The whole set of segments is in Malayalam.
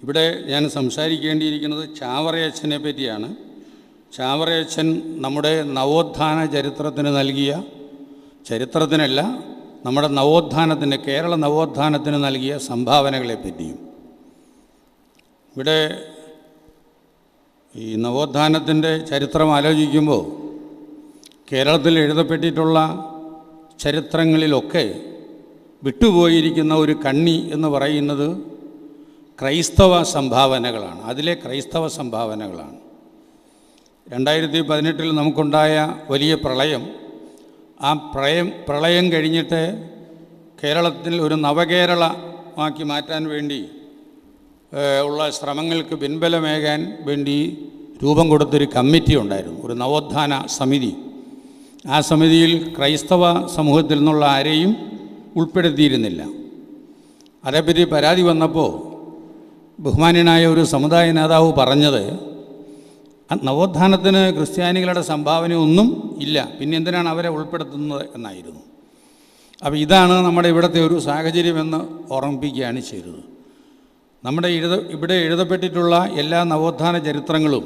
ഇവിടെ ഞാൻ സംസാരിക്കേണ്ടിയിരിക്കുന്നത് ചാവറയച്ചനെ പറ്റിയാണ്. ചാവറയച്ചൻ നമ്മുടെ നവോത്ഥാന ചരിത്രത്തിന് നൽകിയ, ചരിത്രത്തിനല്ല നമ്മുടെ നവോത്ഥാനത്തിന്, കേരള നവോത്ഥാനത്തിന് നൽകിയ സംഭാവനകളെ പറ്റിയും. ഇവിടെ ഈ നവോത്ഥാനത്തിൻ്റെ ചരിത്രം ആലോചിക്കുമ്പോൾ കേരളത്തിൽ എഴുതപ്പെട്ടിട്ടുള്ള ചരിത്രങ്ങളിലൊക്കെ വിട്ടുപോയിരിക്കുന്ന ഒരു കണ്ണി എന്ന് പറയുന്നത് ക്രൈസ്തവ സംഭാവനകളാണ്. അതിലെ ക്രൈസ്തവ സംഭാവനകളാണ്. 2018 നമുക്കുണ്ടായ വലിയ പ്രളയം, ആ പ്രളയം കഴിഞ്ഞിട്ട് കേരളത്തിൽ ഒരു നവകേരളമാക്കി മാറ്റാൻ വേണ്ടി ഉള്ള ശ്രമങ്ങൾക്ക് പിൻബലമേകാൻ വേണ്ടി രൂപം കൊടുത്തൊരു കമ്മിറ്റി ഉണ്ടായിരുന്നു, ഒരു നവോത്ഥാന സമിതി. ആ സമിതിയിൽ ക്രൈസ്തവ സമൂഹത്തിൽ നിന്നുള്ള ആരെയും ഉൾപ്പെടുത്തിയിരുന്നില്ല. അതേപ്പറ്റി പരാതി വന്നപ്പോൾ ബഹുമാന്യനായ ഒരു സമുദായ നേതാവ് പറഞ്ഞത്, നവോത്ഥാനത്തിന് ക്രിസ്ത്യാനികളുടെ സംഭാവന ഒന്നും ഇല്ല, പിന്നെ എന്തിനാണ് അവരെ ഉൾപ്പെടുത്തുന്നത് എന്നായിരുന്നു. അപ്പോൾ ഇതാണ് നമ്മുടെ ഇവിടുത്തെ ഒരു സാഹചര്യമെന്ന് ഓർമ്മിപ്പിക്കുകയാണ് ചെയ്തത്. നമ്മുടെ ഇവിടെ എഴുതപ്പെട്ടിട്ടുള്ള എല്ലാ നവോത്ഥാന ചരിത്രങ്ങളും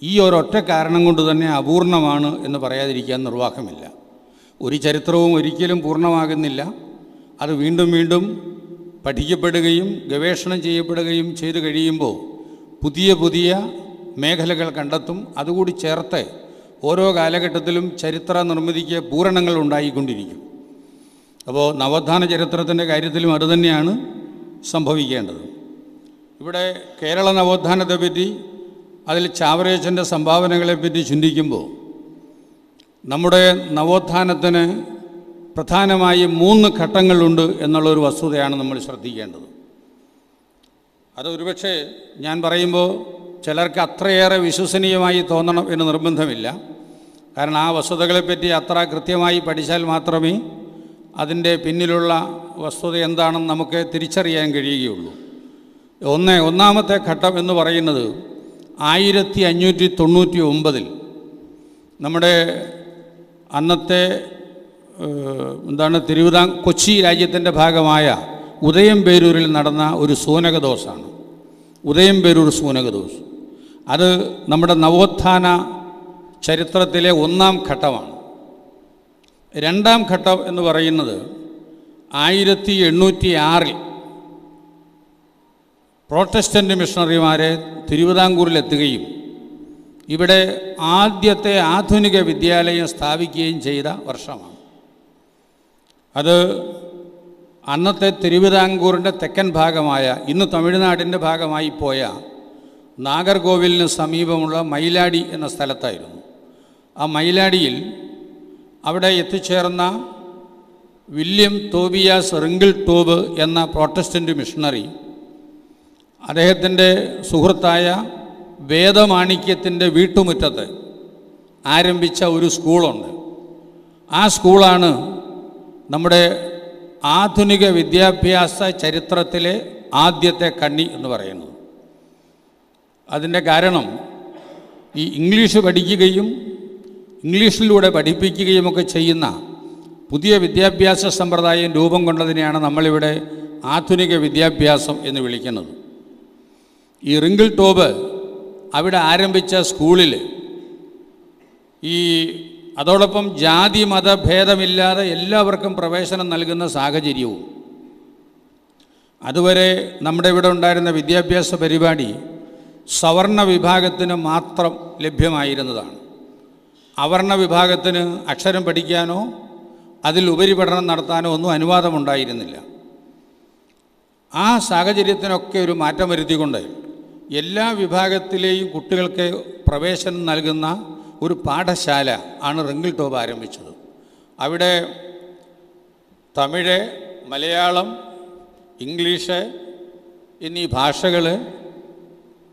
ഈ ഒരൊറ്റ കാരണം കൊണ്ട് തന്നെ അപൂർണമാണ് എന്ന് പറയാതിരിക്കാൻ നിർവാഹമില്ല. ഒരു ചരിത്രവും ഒരിക്കലും പൂർണ്ണമാകുന്നില്ല. അത് വീണ്ടും വീണ്ടും പഠിക്കപ്പെടുകയും ഗവേഷണം ചെയ്യപ്പെടുകയും ചെയ്തു കഴിയുമ്പോൾ പുതിയ പുതിയ മേഖലകൾ കണ്ടെത്തും. അതുകൂടി ചേർത്ത് ഓരോ കാലഘട്ടത്തിലും ചരിത്ര നിർമ്മിതിക്ക് പൂരണങ്ങൾ ഉണ്ടായിക്കൊണ്ടിരിക്കും. അപ്പോൾ നവോത്ഥാന ചരിത്രത്തിൻ്റെ കാര്യത്തിലും അതുതന്നെയാണ് സംഭവിക്കേണ്ടത്. ഇവിടെ കേരള നവോത്ഥാനത്തെപ്പറ്റി, അതിൽ ചാവറയച്ചൻ്റെ സംഭാവനകളെപ്പറ്റി ചിന്തിക്കുമ്പോൾ നമ്മുടെ നവോത്ഥാനത്തിന് പ്രധാനമായും 3 ഘട്ടങ്ങളുണ്ട് എന്നുള്ളൊരു വസ്തുതയാണ് നമ്മൾ ശ്രദ്ധിക്കേണ്ടത്. അത് ഒരുപക്ഷെ ഞാൻ പറയുമ്പോൾ ചിലർക്ക് അത്രയേറെ വിശ്വസനീയമായി തോന്നണം എന്ന് നിർബന്ധമില്ല. കാരണം ആ വസ്തുതകളെപ്പറ്റി അത്ര കൃത്യമായി പഠിച്ചാൽ മാത്രമേ അതിൻ്റെ പിന്നിലുള്ള വസ്തുത എന്താണെന്ന് നമുക്ക് തിരിച്ചറിയാൻ കഴിയുകയുള്ളൂ. ഒന്നാമത്തെ ഘട്ടം എന്ന് പറയുന്നത് 1599 നമ്മുടെ അന്നത്തെ കൊച്ചി രാജ്യത്തിൻ്റെ ഭാഗമായ ഉദയംപേരൂരിൽ നടന്ന ഒരു സൂനകദോസാണ്. ഉദയംപേരൂർ സൂനകദോസ് അത് നമ്മുടെ നവോത്ഥാന ചരിത്രത്തിലെ 1-ാം ഘട്ടമാണ്. 2-ാം ഘട്ടം എന്ന് പറയുന്നത് 1806 പ്രോട്ടസ്റ്റൻ്റ് മിഷണറിമാരെ തിരുവിതാംകൂറിലെത്തുകയും ഇവിടെ ആദ്യത്തെ ആധുനിക വിദ്യാലയം സ്ഥാപിക്കുകയും ചെയ്ത വർഷമാണ്. അത് അന്നത്തെ തിരുവിതാംകൂറിൻ്റെ തെക്കൻ ഭാഗമായ, ഇന്ന് തമിഴ്നാടിൻ്റെ ഭാഗമായി പോയ നാഗർകോവിലിന് സമീപമുള്ള മയിലാടി എന്ന സ്ഥലത്തായിരുന്നു. ആ മയിലാടിയിൽ അവിടെ എത്തിച്ചേർന്ന വില്യം തോബിയാസ് റിങ്കിൾ ടോബ് എന്ന പ്രോട്ടസ്റ്റൻ്റ് മിഷണറി, അദ്ദേഹത്തിൻ്റെ സുഹൃത്തായ വേദമാണിക്യത്തിൻ്റെ വീട്ടുമുറ്റത്ത് ആരംഭിച്ച ഒരു സ്കൂളുണ്ട്. ആ സ്കൂളാണ് നമ്മുടെ ആധുനിക വിദ്യാഭ്യാസ ചരിത്രത്തിലെ ആദ്യത്തെ കണ്ണി എന്ന് പറയുന്നത്. അതിൻ്റെ കാരണം ഈ ഇംഗ്ലീഷ് പഠിക്കുകയും ഇംഗ്ലീഷിലൂടെ പഠിപ്പിക്കുകയുമൊക്കെ ചെയ്യുന്ന പുതിയ വിദ്യാഭ്യാസ സമ്പ്രദായം രൂപം കൊണ്ടതിനെയാണ് നമ്മളിവിടെ ആധുനിക വിദ്യാഭ്യാസം എന്ന് വിളിക്കുന്നത്. ഈ റിങ്കിൾ ടോബ് അവിടെ ആരംഭിച്ച സ്കൂളിൽ അതോടൊപ്പം ജാതി മതഭേദമില്ലാതെ എല്ലാവർക്കും പ്രവേശനം നൽകുന്ന സാഹചര്യവും, അതുവരെ നമ്മുടെ ഇവിടെ ഉണ്ടായിരുന്ന വിദ്യാഭ്യാസ പരിപാടി സവർണ വിഭാഗത്തിന് മാത്രം ലഭ്യമായിരുന്നതാണ്. അവർണ വിഭാഗത്തിന് അക്ഷരം പഠിക്കാനോ അതിൽ ഉപരിപഠനം നടത്താനോ ഒന്നും അനുവാദമുണ്ടായിരുന്നില്ല. ആ സാഹചര്യത്തിനൊക്കെ ഒരു മാറ്റം വരുത്തിക്കൊണ്ട് എല്ലാ വിഭാഗത്തിലെയും കുട്ടികൾക്ക് പ്രവേശനം നൽകുന്ന ഒരു പാഠശാല ആണ് റിങ്കിൾ ടോബ് ആരംഭിച്ചത്. അവിടെ തമിഴ്, മലയാളം, ഇംഗ്ലീഷ് എന്നീ ഭാഷകൾ,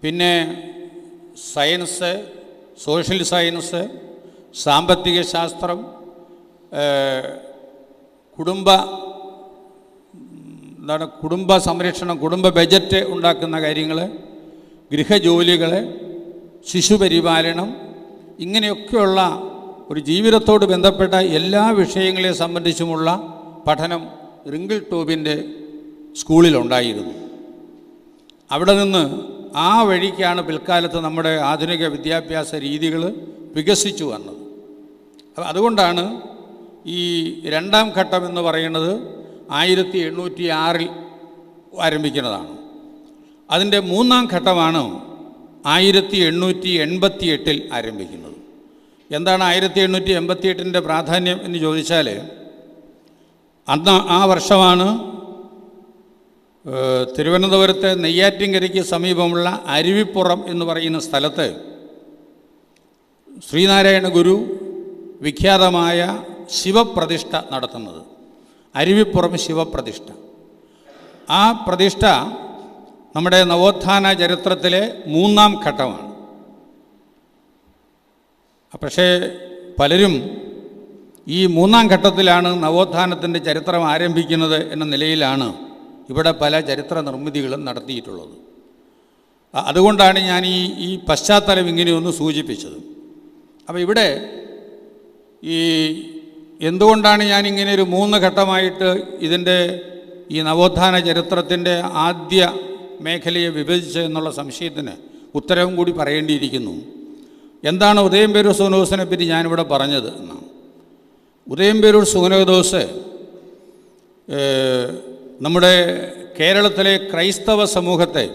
പിന്നെ സയൻസ്, സോഷ്യൽ സയൻസ്, സാമ്പത്തിക ശാസ്ത്രം, കുടുംബ സംരക്ഷണം, കുടുംബ ബജറ്റ് ഉണ്ടാക്കുന്ന കാര്യങ്ങൾ, ഗൃഹജോലികൾ, ശിശുപരിപാലനം, ഇങ്ങനെയൊക്കെയുള്ള ഒരു ജീവിതത്തോട് ബന്ധപ്പെട്ട എല്ലാ വിഷയങ്ങളെ സംബന്ധിച്ചുമുള്ള പഠനം റിങ്കിൾ ടോബിൻ്റെ സ്കൂളിലുണ്ടായിരുന്നു. അവിടെ നിന്ന് ആ വഴിക്കാണ് പിൽക്കാലത്ത് നമ്മുടെ ആധുനിക വിദ്യാഭ്യാസ രീതികൾ വികസിച്ചു വന്നത്. അതുകൊണ്ടാണ് ഈ രണ്ടാം ഘട്ടം എന്ന് പറയുന്നത് 1806 ആരംഭിക്കുന്നതാണ്. അതിൻ്റെ മൂന്നാം ഘട്ടമാണ് 1888 ആരംഭിക്കുന്നത്. എന്താണ് 1888 പ്രാധാന്യം എന്ന് ചോദിച്ചാൽ, അന്ന് ആ വർഷമാണ് തിരുവനന്തപുരത്തെ നെയ്യാറ്റിൻകരയ്ക്ക് സമീപമുള്ള അരുവിപ്പുറം എന്ന് പറയുന്ന സ്ഥലത്ത് ശ്രീനാരായണ ഗുരു വിഖ്യാതമായ ശിവപ്രതിഷ്ഠ നടത്തുന്നത്. അരുവിപ്പുറം ശിവപ്രതിഷ്ഠ. ആ പ്രതിഷ്ഠ നമ്മുടെ നവോത്ഥാന ചരിത്രത്തിലെ മൂന്നാം ഘട്ടമാണ്. പക്ഷേ പലരും ഈ മൂന്നാം ഘട്ടത്തിലാണ് നവോത്ഥാനത്തിൻ്റെ ചരിത്രം ആരംഭിക്കുന്നത് എന്ന നിലയിലാണ് ഇവിടെ പല ചരിത്ര നിർമ്മിതികളും നടത്തിയിട്ടുള്ളത്. അതുകൊണ്ടാണ് ഞാൻ ഈ പശ്ചാത്തലം ഇങ്ങനെയൊന്ന് സൂചിപ്പിച്ചത്. അപ്പോൾ ഇവിടെ ഈ എന്തുകൊണ്ടാണ് ഞാനിങ്ങനെ ഒരു 3 ഘട്ടമായിട്ട് ഇതിൻ്റെ ഈ നവോത്ഥാന ചരിത്രത്തിൻ്റെ ആദ്യ മേഖലയെ വിഭജിച്ചത് എന്നുള്ള സംശയത്തിന് ഉത്തരവും കൂടി പറയേണ്ടിയിരിക്കുന്നു. എന്താണ് ഉദയംപേരൂർ സുഗതദോസിനെ പറ്റി ഞാനിവിടെ പറഞ്ഞത് എന്നാണ്. ഉദയംപേരൂർ സുഗതദോസ് നമ്മുടെ കേരളത്തിലെ ക്രൈസ്തവ സമൂഹത്തെ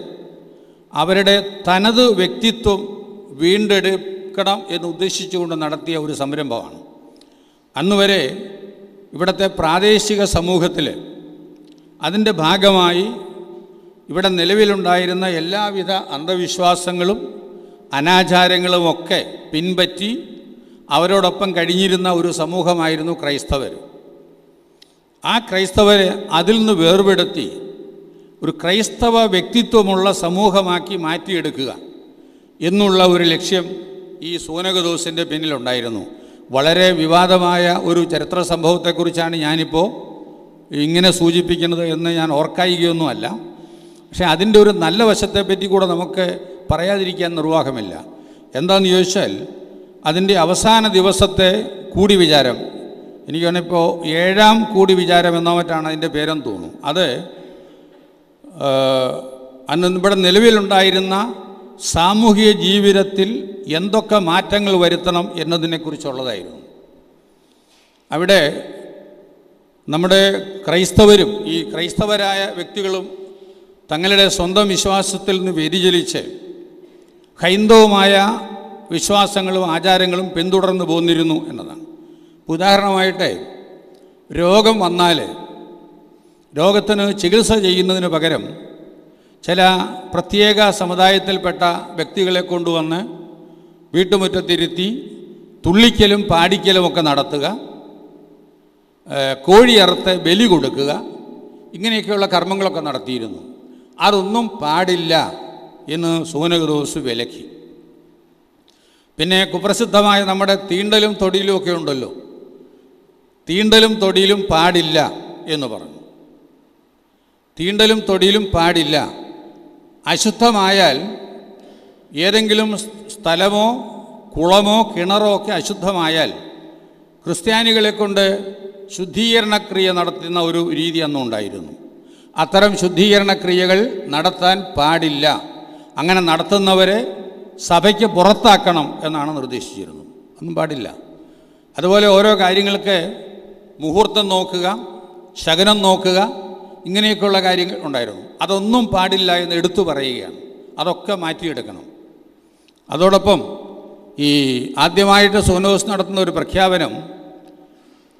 അവരുടെ തനത് വ്യക്തിത്വം വീണ്ടെടുക്കണം എന്ന് ഉദ്ദേശിച്ചുകൊണ്ട് നടത്തിയ ഒരു സംരംഭമാണ്. അന്നുവരെ ഇവിടുത്തെ പ്രാദേശിക സമൂഹത്തിൽ അതിൻ്റെ ഭാഗമായി ഇവിടെ നിലവിലുണ്ടായിരുന്ന എല്ലാവിധ അന്ധവിശ്വാസങ്ങളും അനാചാരങ്ങളുമൊക്കെ പിൻപറ്റി അവരോടൊപ്പം കഴിഞ്ഞിരുന്ന ഒരു സമൂഹമായിരുന്നു ക്രൈസ്തവർ. ആ ക്രൈസ്തവരെ അതിൽ നിന്ന് വേർപെടുത്തി ഒരു ക്രൈസ്തവ വ്യക്തിത്വമുള്ള സമൂഹമാക്കി മാറ്റിയെടുക്കുക എന്നുള്ള ഒരു ലക്ഷ്യം ഈ സുഗതദോസിൻ്റെ പിന്നിലുണ്ടായിരുന്നു. വളരെ വിവാദമായ ഒരു ചരിത്ര സംഭവത്തെക്കുറിച്ചാണ് ഞാനിപ്പോൾ ഇങ്ങനെ സൂചിപ്പിക്കുന്നത് എന്ന് ഞാൻ ഓർക്കായികയൊന്നുമല്ല. പക്ഷേ അതിൻ്റെ ഒരു നല്ല വശത്തെപ്പറ്റി കൂടെ നമുക്ക് പറയാതിരിക്കാൻ നിർവാഹമില്ല. എന്താണെന്ന് ചോദിച്ചാൽ അതിൻ്റെ അവസാന ദിവസത്തെ കൂടി വിചാരം, എനിക്ക് തോന്നിപ്പോൾ 7ാം കൂടി വിചാരം എന്നോ മറ്റാണ് അതിൻ്റെ പേരെന്ന് തോന്നുന്നു. അത് അന്ന് ഇവിടെ നിലവിലുണ്ടായിരുന്ന സാമൂഹിക ജീവിതത്തിൽ എന്തൊക്കെ മാറ്റങ്ങൾ വരുത്തണം എന്നതിനെക്കുറിച്ചുള്ളതായിരുന്നു. അവിടെ നമ്മുടെ ക്രൈസ്തവരും ഈ ക്രൈസ്തവരായ വ്യക്തികളും തങ്ങളുടെ സ്വന്തം വിശ്വാസത്തിൽ നിന്ന് വ്യതിചലിച്ച് ഹൈന്ദവമായ വിശ്വാസങ്ങളും ആചാരങ്ങളും പിന്തുടർന്നു പോന്നിരുന്നു എന്നതാണ്. ഉദാഹരണമായിട്ട് രോഗം വന്നാൽ രോഗത്തിന് ചികിത്സ ചെയ്യുന്നതിന് പകരം ചില പ്രത്യേക സമുദായത്തിൽപ്പെട്ട വ്യക്തികളെ കൊണ്ടുവന്ന് വീട്ടുമുറ്റത്തിരുത്തി തുള്ളിക്കലും പാടിക്കലുമൊക്കെ നടത്തുക, കോഴിയറുത്ത് ബലി കൊടുക്കുക, ഇങ്ങനെയൊക്കെയുള്ള കർമ്മങ്ങളൊക്കെ നടത്തിയിരുന്നു. അതൊന്നും പാടില്ല എന്ന് സുഗതദോസ് വിലക്കി. പിന്നെ കുപ്രസിദ്ധമായ നമ്മുടെ തീണ്ടലും തൊടിയിലും ഒക്കെ ഉണ്ടല്ലോ, തീണ്ടലും തൊടിയിലും പാടില്ല എന്ന് പറഞ്ഞു. തീണ്ടലും തൊടിയിലും പാടില്ല. അശുദ്ധമായാൽ ഏതെങ്കിലും സ്ഥലമോ കുളമോ കിണറോ ഒക്കെ അശുദ്ധമായാൽ ക്രിസ്ത്യാനികളെ കൊണ്ട് ശുദ്ധീകരണക്രിയ നടത്തുന്ന ഒരു രീതി അന്നുണ്ടായിരുന്നു. അത്തരം ശുദ്ധീകരണക്രിയകൾ നടത്താൻ പാടില്ല. അങ്ങനെ നടത്തുന്നവരെ സഭയ്ക്ക് പുറത്താക്കണം എന്നാണ് നിർദ്ദേശിച്ചിരുന്നത്. ഒന്നും പാടില്ല. അതുപോലെ ഓരോ കാര്യങ്ങൾക്ക് മുഹൂർത്തം നോക്കുക, ശകുനം നോക്കുക, ഇങ്ങനെയൊക്കെയുള്ള കാര്യങ്ങൾ ഉണ്ടായിരുന്നു. അതൊന്നും പാടില്ല എന്ന് എടുത്തു പറയുകയാണ്. അതൊക്കെ മാറ്റിയെടുക്കണം. അതോടൊപ്പം ഈ ആദ്യമായിട്ട് സുഗതദോസ് നടത്തുന്ന ഒരു പ്രഖ്യാപനം,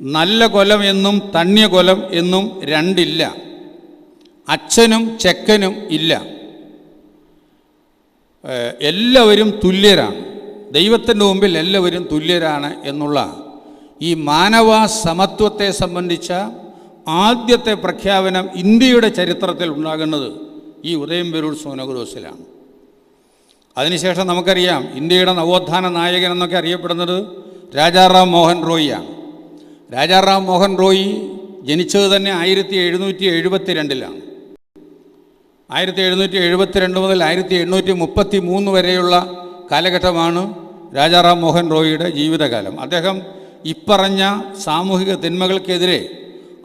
നല്ല കൊലം എന്നും തണ്യ കൊലം എന്നും രണ്ടില്ല, അച്ഛനും ചെക്കനും ഇല്ല, എല്ലാവരും തുല്യരാണ്, ദൈവത്തിൻ്റെ മുമ്പിൽ എല്ലാവരും തുല്യരാണ് എന്നുള്ള ഈ മാനവ സമത്വത്തെ സംബന്ധിച്ച ആദ്യത്തെ പ്രഖ്യാപനം ഇന്ത്യയുടെ ചരിത്രത്തിൽ ഉണ്ടാകുന്നത് ഈ ഉദയംപേരൂർ സുഗതദോസിലാണ്. അതിനുശേഷം നമുക്കറിയാം ഇന്ത്യയുടെ നവോത്ഥാന നായകൻ എന്നൊക്കെ അറിയപ്പെടുന്നത് രാജാറാം മോഹൻ റോയിയാണ്. രാജാറാം മോഹൻ റോയി ജനിച്ചത് തന്നെ 1772 1772 മുതൽ 1833 വരെയുള്ള കാലഘട്ടമാണ് രാജാറാം മോഹൻ റോയിയുടെ ജീവിതകാലം. അദ്ദേഹം ഇപ്പറഞ്ഞ സാമൂഹിക തിന്മകൾക്കെതിരെ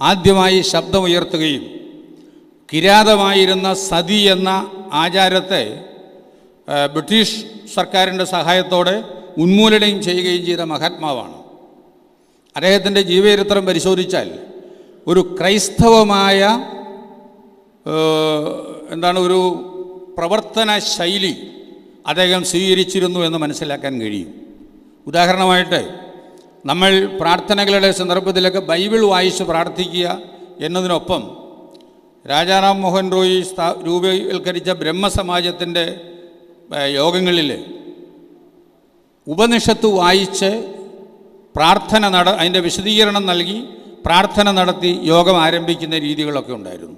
ആദ്യമായി ശബ്ദമുയർത്തുകയും കിരാതമായിരുന്ന സതി എന്ന ആചാരത്തെ ബ്രിട്ടീഷ് സർക്കാരിൻ്റെ സഹായത്തോടെ ഉന്മൂലനം ചെയ്യുകയും ചെയ്ത മഹാത്മാവാണ്. അദ്ദേഹത്തിൻ്റെ ജീവചരിത്രം പരിശോധിച്ചാൽ ഒരു ക്രൈസ്തവമായ ഒരു പ്രവർത്തന ശൈലി അദ്ദേഹം സ്വീകരിച്ചിരുന്നു എന്ന് മനസ്സിലാക്കാൻ കഴിയും. ഉദാഹരണമായിട്ട് നമ്മൾ പ്രാർത്ഥനകളുടെ സന്ദർഭത്തിലൊക്കെ ബൈബിൾ വായിച്ച് പ്രാർത്ഥിക്കുക എന്നതിനൊപ്പം രാജാറാം മോഹൻ റോയ് രൂപവൽക്കരിച്ച ബ്രഹ്മസമാജത്തിൻ്റെ യോഗങ്ങളിൽ ഉപനിഷത്ത് വായിച്ച് അതിൻ്റെ വിശദീകരണം നൽകി പ്രാർത്ഥന നടത്തി യോഗം ആരംഭിക്കുന്ന രീതികളൊക്കെ ഉണ്ടായിരുന്നു.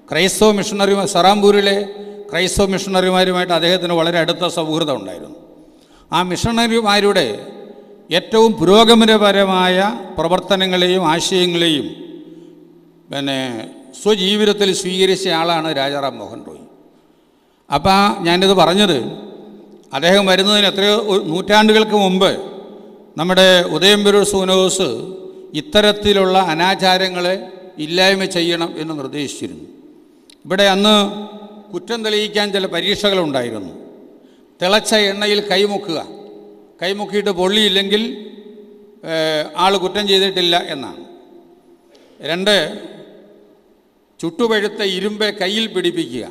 ക്രൈസ്തവ മിഷണറിമാർ സറാംപൂരിലെ ക്രൈസ്തവ മിഷണറിമാരുമായിട്ട് അദ്ദേഹത്തിന് വളരെ അടുത്ത സൗഹൃദം ഉണ്ടായിരുന്നു. ആ മിഷണറിമാരുടെ ഏറ്റവും പുരോഗമനപരമായ പ്രവർത്തനങ്ങളെയും ആശയങ്ങളെയും സ്വജീവിതത്തിൽ സ്വീകരിച്ച ആളാണ് രാജാറാം മോഹൻ റോയ്. അപ്പോൾ ഞാനിത് പറഞ്ഞത് അദ്ദേഹം വരുന്നതിന് എത്രയോ നൂറ്റാണ്ടുകൾക്ക് മുമ്പ് നമ്മുടെ ഉദയംപേരൂർ സൂനോസ് ഇത്തരത്തിലുള്ള അനാചാരങ്ങളെ ഇല്ലായ്മ ചെയ്യണം എന്ന് നിർദ്ദേശിച്ചിരുന്നു. ഇവിടെ അന്ന് കുറ്റം തെളിയിക്കാൻ ചില പരീക്ഷകളുണ്ടായിരുന്നു. തിളച്ച എണ്ണയിൽ കൈമുക്കിയിട്ട് പൊള്ളിയില്ലെങ്കിൽ ആൾ കുറ്റം ചെയ്തിട്ടില്ല എന്നാണ്. 2, ചുട്ടുപഴുത്ത ഇരുമ്പെ കയ്യിൽ പിടിപ്പിക്കുക.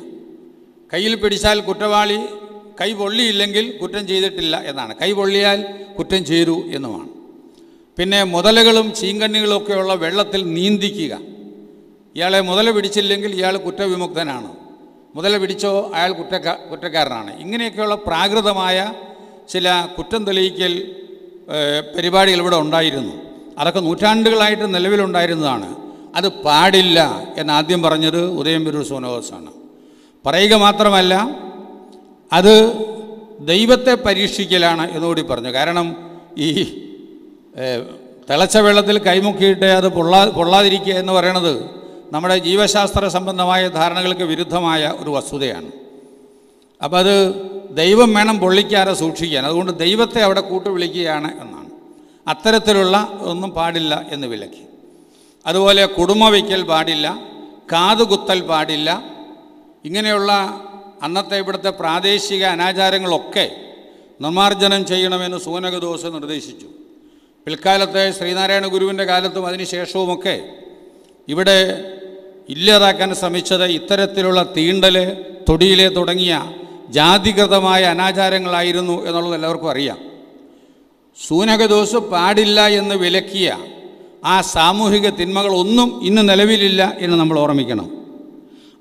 കയ്യിൽ പിടിച്ചാൽ കുറ്റവാളി, കൈ പൊള്ളിയില്ലെങ്കിൽ കുറ്റം ചെയ്തിട്ടില്ല എന്നാണ്. കൈ പൊള്ളിയാൽ കുറ്റം ചെയ്തു എന്നുമാണ്. പിന്നെ മുതലകളും ചീങ്കണ്ണികളും ഒക്കെയുള്ള വെള്ളത്തിൽ നീന്തിക്കുക. ഇയാളെ മുതല പിടിച്ചില്ലെങ്കിൽ ഇയാൾ കുറ്റവിമുക്തനാണ്, മുതല പിടിച്ചോ അയാൾ കുറ്റക്കാരനാണ്. ഇങ്ങനെയൊക്കെയുള്ള പ്രാകൃതമായ ചില കുറ്റം തെളിയിക്കൽ പരിപാടികൾ ഇവിടെ ഉണ്ടായിരുന്നു. അതൊക്കെ നൂറ്റാണ്ടുകളായിട്ട് നിലവിലുണ്ടായിരുന്നതാണ്. അത് പാടില്ല എന്നാദ്യം പറഞ്ഞത് ഉദയംപേരൂർ സൂനോസാണ്. പറയുക മാത്രമല്ല, അത് ദൈവത്തെ പരീക്ഷിക്കലാണ് എന്നുകൂടി പറഞ്ഞു. കാരണം ഈ തിളച്ച വെള്ളത്തിൽ കൈമുക്കിയിട്ട് അത് പൊള്ളാതിരിക്കുക എന്ന് പറയുന്നത് നമ്മുടെ ജീവശാസ്ത്ര സംബന്ധമായ ധാരണകൾക്ക് വിരുദ്ധമായ ഒരു വസ്തുതയാണ്. അപ്പം അത് ദൈവം വേണം പൊള്ളിക്കാതെ സൂക്ഷിക്കാൻ. അതുകൊണ്ട് ദൈവത്തെ അവിടെ കൂട്ടുവിളിക്കുകയാണ് എന്നാണ്. അത്തരത്തിലുള്ള ഒന്നും പാടില്ല എന്ന് വിലക്കി. അതുപോലെ കുടുംബ വയ്ക്കൽ പാടില്ല, കാതുകുത്തൽ പാടില്ല. ഇങ്ങനെയുള്ള അന്നത്തെ ഇവിടുത്തെ പ്രാദേശിക അനാചാരങ്ങളൊക്കെ നിർമ്മാർജ്ജനം ചെയ്യണമെന്ന് സൂനകദോസ് നിർദ്ദേശിച്ചു. പിൽക്കാലത്തെ ശ്രീനാരായണ ഗുരുവിൻ്റെ കാലത്തും അതിനുശേഷവുമൊക്കെ ഇവിടെ ഇല്ലാതാക്കാൻ ശ്രമിച്ചത് ഇത്തരത്തിലുള്ള തീണ്ടൽ, തൊടിയിലെ തുടങ്ങിയ ജാതികൃതമായ അനാചാരങ്ങളായിരുന്നു എന്നുള്ളത് എല്ലാവർക്കും അറിയാം. സൂനകദോസ് പാടില്ല എന്ന് വിലക്കിയ ആ സാമൂഹിക തിന്മകളൊന്നും ഇന്ന് നിലവിലില്ല എന്ന് നമ്മൾ ഓർമ്മിക്കണം.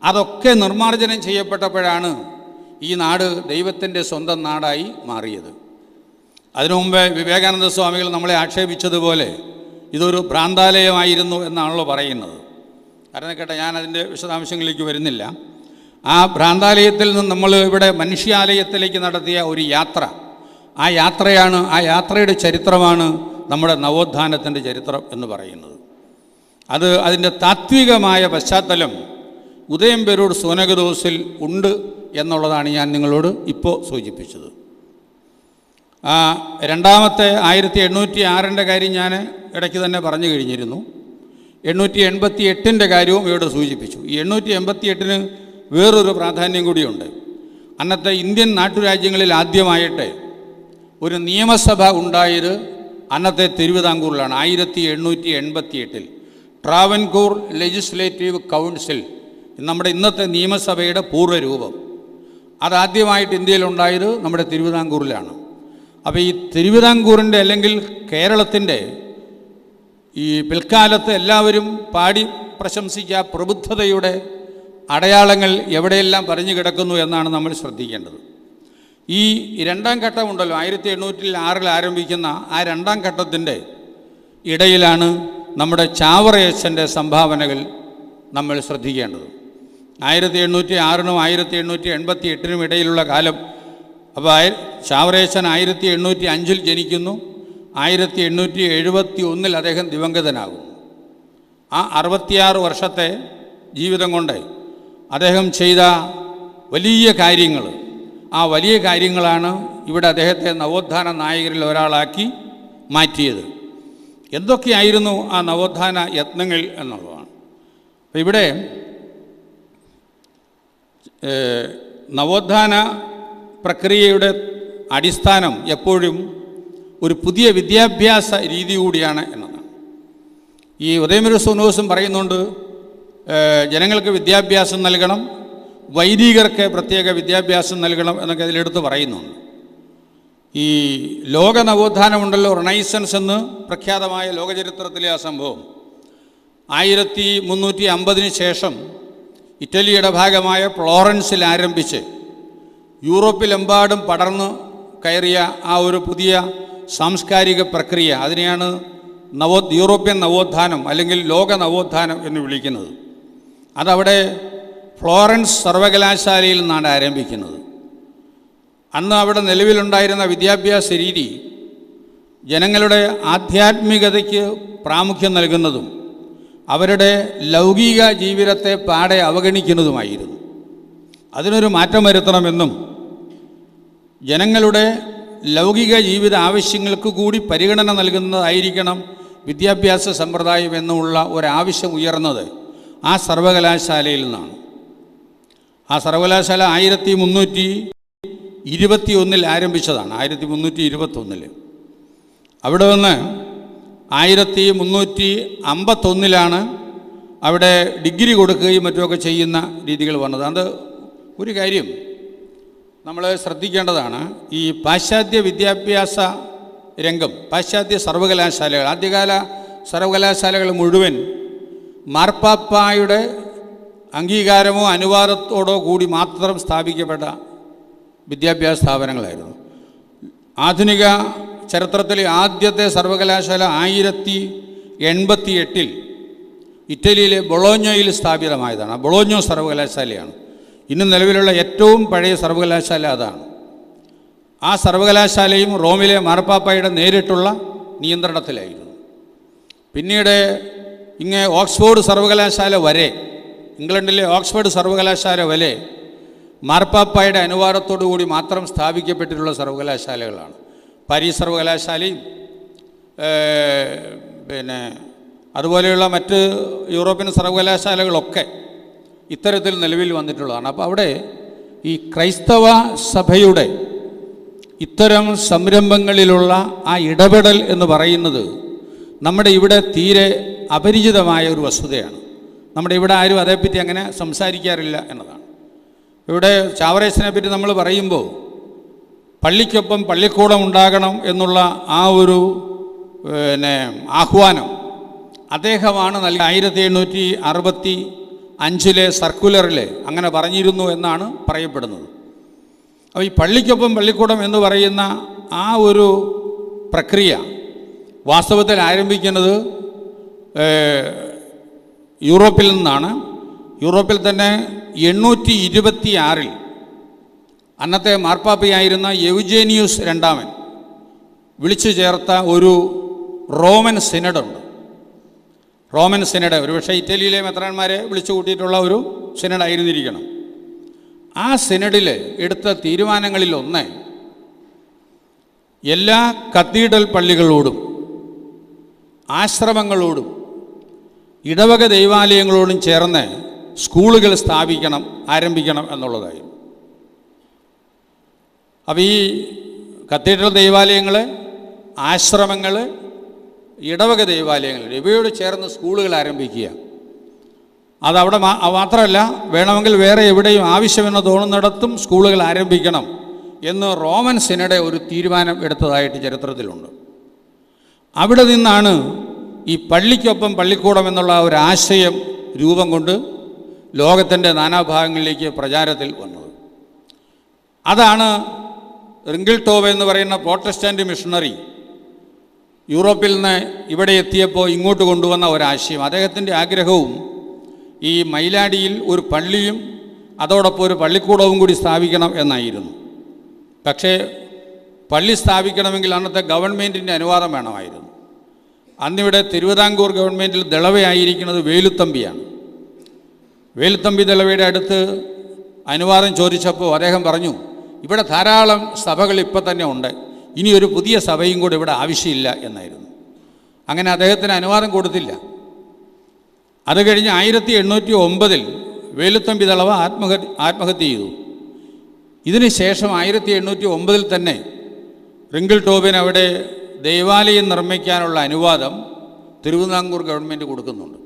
അതൊക്കെ നിർമ്മാർജ്ജനം ചെയ്യപ്പെട്ടപ്പോഴാണ് ഈ നാട് ദൈവത്തിൻ്റെ സ്വന്തം നാടായി മാറിയത്. അതിനു മുമ്പ് വിവേകാനന്ദ സ്വാമികൾ നമ്മളെ ആക്ഷേപിച്ചതുപോലെ ഇതൊരു ഭ്രാന്താലയമായിരുന്നു എന്നാണല്ലോ പറയുന്നത്. കാരണം കേട്ടെ, ഞാൻ അതിൻ്റെ വിശദാംശങ്ങളിലേക്ക് വരുന്നില്ല. ആ ഭ്രാന്താലയത്തിൽ നിന്ന് നമ്മൾ ഇവിടെ മനുഷ്യാലയത്തിലേക്ക് നടത്തിയ ഒരു യാത്ര, ആ യാത്രയുടെ ചരിത്രമാണ് നമ്മുടെ നവോത്ഥാനത്തിൻ്റെ ചരിത്രം എന്ന് പറയുന്നത്. അതിൻ്റെ താത്വികമായ പശ്ചാത്തലം ഉദയംപേരൂർ സൂനകദോസിൽ ഉണ്ട് എന്നുള്ളതാണ് ഞാൻ നിങ്ങളോട് ഇപ്പോൾ സൂചിപ്പിച്ചത്. രണ്ടാമത്തെ 1806 കാര്യം ഞാൻ ഇടയ്ക്ക് തന്നെ പറഞ്ഞു കഴിഞ്ഞിരുന്നു. 888 കാര്യവും ഇവിടെ സൂചിപ്പിച്ചു. ഈ 888 വേറൊരു പ്രാധാന്യം കൂടിയുണ്ട്. അന്നത്തെ ഇന്ത്യൻ നാട്ടുരാജ്യങ്ങളിൽ ആദ്യമായിട്ട് ഒരു നിയമസഭ ഉണ്ടായത് അന്നത്തെ തിരുവിതാംകൂറിലാണ്. 1888 ട്രാവൻകൂർ ലെജിസ്ലേറ്റീവ് കൗൺസിൽ, നമ്മുടെ ഇന്നത്തെ നിയമസഭയുടെ പൂർവ്വരൂപം, അതാദ്യമായിട്ട് ഇന്ത്യയിലുണ്ടായത് നമ്മുടെ തിരുവിതാംകൂറിലാണ്. അപ്പോൾ ഈ തിരുവിതാംകൂറിൻ്റെ അല്ലെങ്കിൽ കേരളത്തിൻ്റെ ഈ പിൽക്കാലത്ത് എല്ലാവരും പാടി പ്രശംസിച്ച പ്രബുദ്ധതയുടെ അടയാളങ്ങൾ എവിടെയെല്ലാം പറഞ്ഞു കിടക്കുന്നു എന്നാണ് നമ്മൾ ശ്രദ്ധിക്കേണ്ടത്. ഈ രണ്ടാം ഘട്ടമുണ്ടല്ലോ, 1806 ആരംഭിക്കുന്ന ആ രണ്ടാം ഘട്ടത്തിൻ്റെ ഇടയിലാണ് നമ്മുടെ ചാവറയച്ചൻ്റെ സംഭാവനകൾ നമ്മൾ ശ്രദ്ധിക്കേണ്ടത്. 1806 1888 ഇടയിലുള്ള കാലം. അപ്പോൾ ചാവറയച്ചൻ 1805 ജനിക്കുന്നു. 1871 അദ്ദേഹം ദിവംഗതനാകുന്നു. ആ 66 വർഷത്തെ ജീവിതം കൊണ്ട് അദ്ദേഹം ചെയ്ത വലിയ കാര്യങ്ങൾ, ആ വലിയ കാര്യങ്ങളാണ് ഇവിടെ അദ്ദേഹത്തെ നവോത്ഥാന നായകരിൽ ഒരാളാക്കി മാറ്റിയത്. എന്തൊക്കെയായിരുന്നു ആ നവോത്ഥാന യത്നങ്ങൾ എന്നുള്ളതാണ്. അപ്പോൾ ഇവിടെ നവോത്ഥാന പ്രക്രിയയുടെ അടിസ്ഥാനം എപ്പോഴും ഒരു പുതിയ വിദ്യാഭ്യാസ രീതി കൂടിയാണ് എന്നതാണ്. ഈ ഉദയമൂര് സൂനോസും പറയുന്നുണ്ട്, ജനങ്ങൾക്ക് വിദ്യാഭ്യാസം നൽകണം, വൈദികർക്ക് പ്രത്യേക വിദ്യാഭ്യാസം നൽകണം എന്നൊക്കെ അതിലെടുത്ത് പറയുന്നുണ്ട്. ഈ ലോക നവോത്ഥാനമുണ്ടല്ലോ, റിനൈസൻസ് എന്ന് പ്രഖ്യാതമായ ലോകചരിത്രത്തിലെ ആ സംഭവം 1350 ശേഷം ഇറ്റലിയുടെ ഭാഗമായ ഫ്ലോറൻസിൽ ആരംഭിച്ച് യൂറോപ്പിലെമ്പാടും പടർന്നു കയറിയ ആ ഒരു പുതിയ സാംസ്കാരിക പ്രക്രിയ, അതിനെയാണ് യൂറോപ്യൻ നവോത്ഥാനം അല്ലെങ്കിൽ ലോക നവോത്ഥാനം എന്ന് വിളിക്കുന്നത്. അതവിടെ ഫ്ലോറൻസ് സർവകലാശാലയിൽ നിന്നാണ് ആരംഭിക്കുന്നത്. അന്ന് അവിടെ നിലവിലുണ്ടായിരുന്ന വിദ്യാഭ്യാസ രീതി ജനങ്ങളുടെ ആധ്യാത്മികതയ്ക്ക് പ്രാമുഖ്യം നൽകുന്നതും അവരുടെ ലൗകിക ജീവിതത്തെ പാടെ അവഗണിക്കുന്നതുമായിരുന്നു. അതിനൊരു മാറ്റം വരുത്തണമെന്നും ജനങ്ങളുടെ ലൗകിക ജീവിത ആവശ്യങ്ങൾക്ക് കൂടി പരിഗണന നൽകുന്നതായിരിക്കണം വിദ്യാഭ്യാസ സമ്പ്രദായം എന്നുള്ള ഒരാവശ്യം ഉയർന്നത് ആ സർവകലാശാലയിൽ നിന്നാണ്. ആ സർവകലാശാല 1321 ആരംഭിച്ചതാണ്. 1321 അവിടെ നിന്ന് 1351 അവിടെ ഡിഗ്രി കൊടുക്കുകയും മറ്റുമൊക്കെ ചെയ്യുന്ന രീതികൾ വന്നത്. അത് ഒരു കാര്യം നമ്മൾ ശ്രദ്ധിക്കേണ്ടതാണ്. ഈ പാശ്ചാത്യ വിദ്യാഭ്യാസ രംഗം, പാശ്ചാത്യ സർവകലാശാലകൾ, ആദ്യകാല സർവകലാശാലകൾ മുഴുവൻ മാർപ്പാപ്പായുടെ അംഗീകാരമോ അനുവാദത്തോടോ കൂടി മാത്രം സ്ഥാപിക്കപ്പെട്ട വിദ്യാഭ്യാസ സ്ഥാപനങ്ങളായിരുന്നു. ആധുനിക ചരിത്രത്തിലെ ആദ്യത്തെ സർവകലാശാല 1088 ഇറ്റലിയിലെ ബൊളോഞ്ഞോയിൽ സ്ഥാപിതമായതാണ്. ബൊളോഞ്ഞോ സർവകലാശാലയാണ് ഇന്ന് നിലവിലുള്ള ഏറ്റവും പഴയ സർവകലാശാല. അതാണ്. ആ സർവകലാശാലയും റോമിലെ മാർപ്പാപ്പായുടെ നേരിട്ടുള്ള നിയന്ത്രണത്തിലായിരുന്നു. പിന്നീട് ഓക്സ്ഫോർഡ് സർവകലാശാല വരെ, ഇംഗ്ലണ്ടിലെ ഓക്സ്ഫോർഡ് സർവകലാശാല വരെ മാർപ്പാപ്പായുടെ അനുവാദത്തോടു കൂടി മാത്രം സ്ഥാപിക്കപ്പെട്ടിട്ടുള്ള സർവകലാശാലകളാണ്. പാരീസ് സർവകലാശാലയും അതുപോലെയുള്ള മറ്റ് യൂറോപ്യൻ സർവകലാശാലകളൊക്കെ ഇത്തരത്തിൽ നിലവിൽ വന്നിട്ടുള്ളതാണ്. അപ്പോൾ അവിടെ ഈ ക്രൈസ്തവ സഭയുടെ ഇത്തരം സംരംഭങ്ങളിലുള്ള ആ ഇടപെടൽ എന്ന് പറയുന്നത് നമ്മുടെ ഇവിടെ തീരെ അപരിചിതമായ ഒരു വസ്തുതയാണ്. നമ്മുടെ ഇവിടെ ആരും അതേപ്പറ്റി അങ്ങനെ സംസാരിക്കാറില്ല എന്നതാണ്. ഇവിടെ ചാവറേസിനെ പറ്റി നമ്മൾ പറയുമ്പോൾ പള്ളിക്കൊപ്പം പള്ളിക്കൂടം ഉണ്ടാകണം എന്നുള്ള ആ ഒരു ആഹ്വാനം അദ്ദേഹമാണ് നൽകി. 1765 സർക്കുലറിൽ അങ്ങനെ പറഞ്ഞിരുന്നു എന്നാണ് പറയപ്പെടുന്നത്. അപ്പോൾ ഈ പള്ളിക്കൊപ്പം പള്ളിക്കൂടം എന്ന് പറയുന്ന ആ ഒരു പ്രക്രിയ വാസ്തവത്തിൽ ആരംഭിക്കുന്നത് യൂറോപ്പിൽ നിന്നാണ്. യൂറോപ്പിൽ തന്നെ 826 അന്നത്തെ മാർപ്പാപ്പയായിരുന്ന യൗജേനിയൂസ് രണ്ടാമൻ വിളിച്ചു ചേർത്ത ഒരു റോമൻ സിനഡുണ്ട്. റോമൻ സിനഡ് ഒരുപക്ഷെ ഇറ്റലിയിലെ മെത്രാന്മാരെ വിളിച്ചു കൂട്ടിയിട്ടുള്ള ഒരു സിനഡായിരുന്നിരിക്കണം. ആ സിനഡിൽ എടുത്ത തീരുമാനങ്ങളിലൊന്ന് എല്ലാ കത്തീഡ്രൽ പള്ളികളോടും ആശ്രമങ്ങളോടും ഇടവക ദൈവാലയങ്ങളോടും ചേർന്ന് സ്കൂളുകൾ ആരംഭിക്കണം എന്നുള്ളതായിരുന്നു. അപ്പോൾ ഈ കത്തീഡ്രൽ ദൈവാലയങ്ങൾ, ആശ്രമങ്ങൾ, ഇടവക ദൈവാലയങ്ങൾ ഇവയോട് ചേർന്ന് സ്കൂളുകൾ ആരംഭിക്കുക. അതവിടെ മാത്രമല്ല, വേണമെങ്കിൽ വേറെ എവിടെയും ആവശ്യമെന്ന് തോന്നുന്നിടത്തും സ്കൂളുകൾ ആരംഭിക്കണം എന്ന് റോമൻ സിനഡ് ഒരു തീരുമാനം എടുത്തതായിട്ട് ചരിത്രത്തിലുണ്ട്. അവിടെ നിന്നാണ് ഈ പള്ളിക്കൊപ്പം പള്ളിക്കൂടം എന്നുള്ള ഒരു ആശയം രൂപം കൊണ്ട് ലോകത്തിൻ്റെ നാനാഭാഗങ്ങളിലേക്ക് പ്രചാരത്തിൽ വന്നത്. അതാണ് റിങ്കിൾട്ടോവ് എന്ന് പറയുന്ന പ്രോട്ടസ്റ്റൻ്റ് മിഷണറി യൂറോപ്പിൽ നിന്ന് ഇവിടെ എത്തിയപ്പോൾ ഇങ്ങോട്ട് കൊണ്ടുവന്ന ഒരാശയം. അദ്ദേഹത്തിൻ്റെ ആഗ്രഹവും ഈ മൈലാടിയിൽ ഒരു പള്ളിയും അതോടൊപ്പം ഒരു പള്ളിക്കൂടവും കൂടി സ്ഥാപിക്കണം എന്നായിരുന്നു. പക്ഷേ പള്ളി സ്ഥാപിക്കണമെങ്കിൽ അന്നത്തെ ഗവൺമെൻറ്റിൻ്റെ അനുവാദം വേണമായിരുന്നു. അന്നിവിടെ തിരുവിതാംകൂർ ഗവൺമെൻറ്റിൽ ദളവയായിരിക്കുന്നത് വേലുത്തമ്പിയാണ്. വേലുത്തമ്പി ദളവയുടെ അടുത്ത് അനുവാദം ചോദിച്ചപ്പോൾ അദ്ദേഹം പറഞ്ഞു, ഇവിടെ ധാരാളം സഭകൾ ഇപ്പം തന്നെ ഉണ്ട്, ഇനി ഒരു പുതിയ സഭയും കൂടെ ഇവിടെ ആവശ്യമില്ല എന്നായിരുന്നു. അങ്ങനെ അദ്ദേഹത്തിന് അനുവാദം കൊടുത്തില്ല. അത് കഴിഞ്ഞ് 1809 വേലുത്തമ്പി ദളവ ആത്മഹത്യ ചെയ്തു. ഇതിന് ശേഷം 1809 തന്നെ റിങ്കിൾ ടോബിന് അവിടെ ദേവാലയം നിർമ്മിക്കാനുള്ള അനുവാദം തിരുവിതാംകൂർ ഗവൺമെൻറ് കൊടുക്കുന്നുണ്ട്.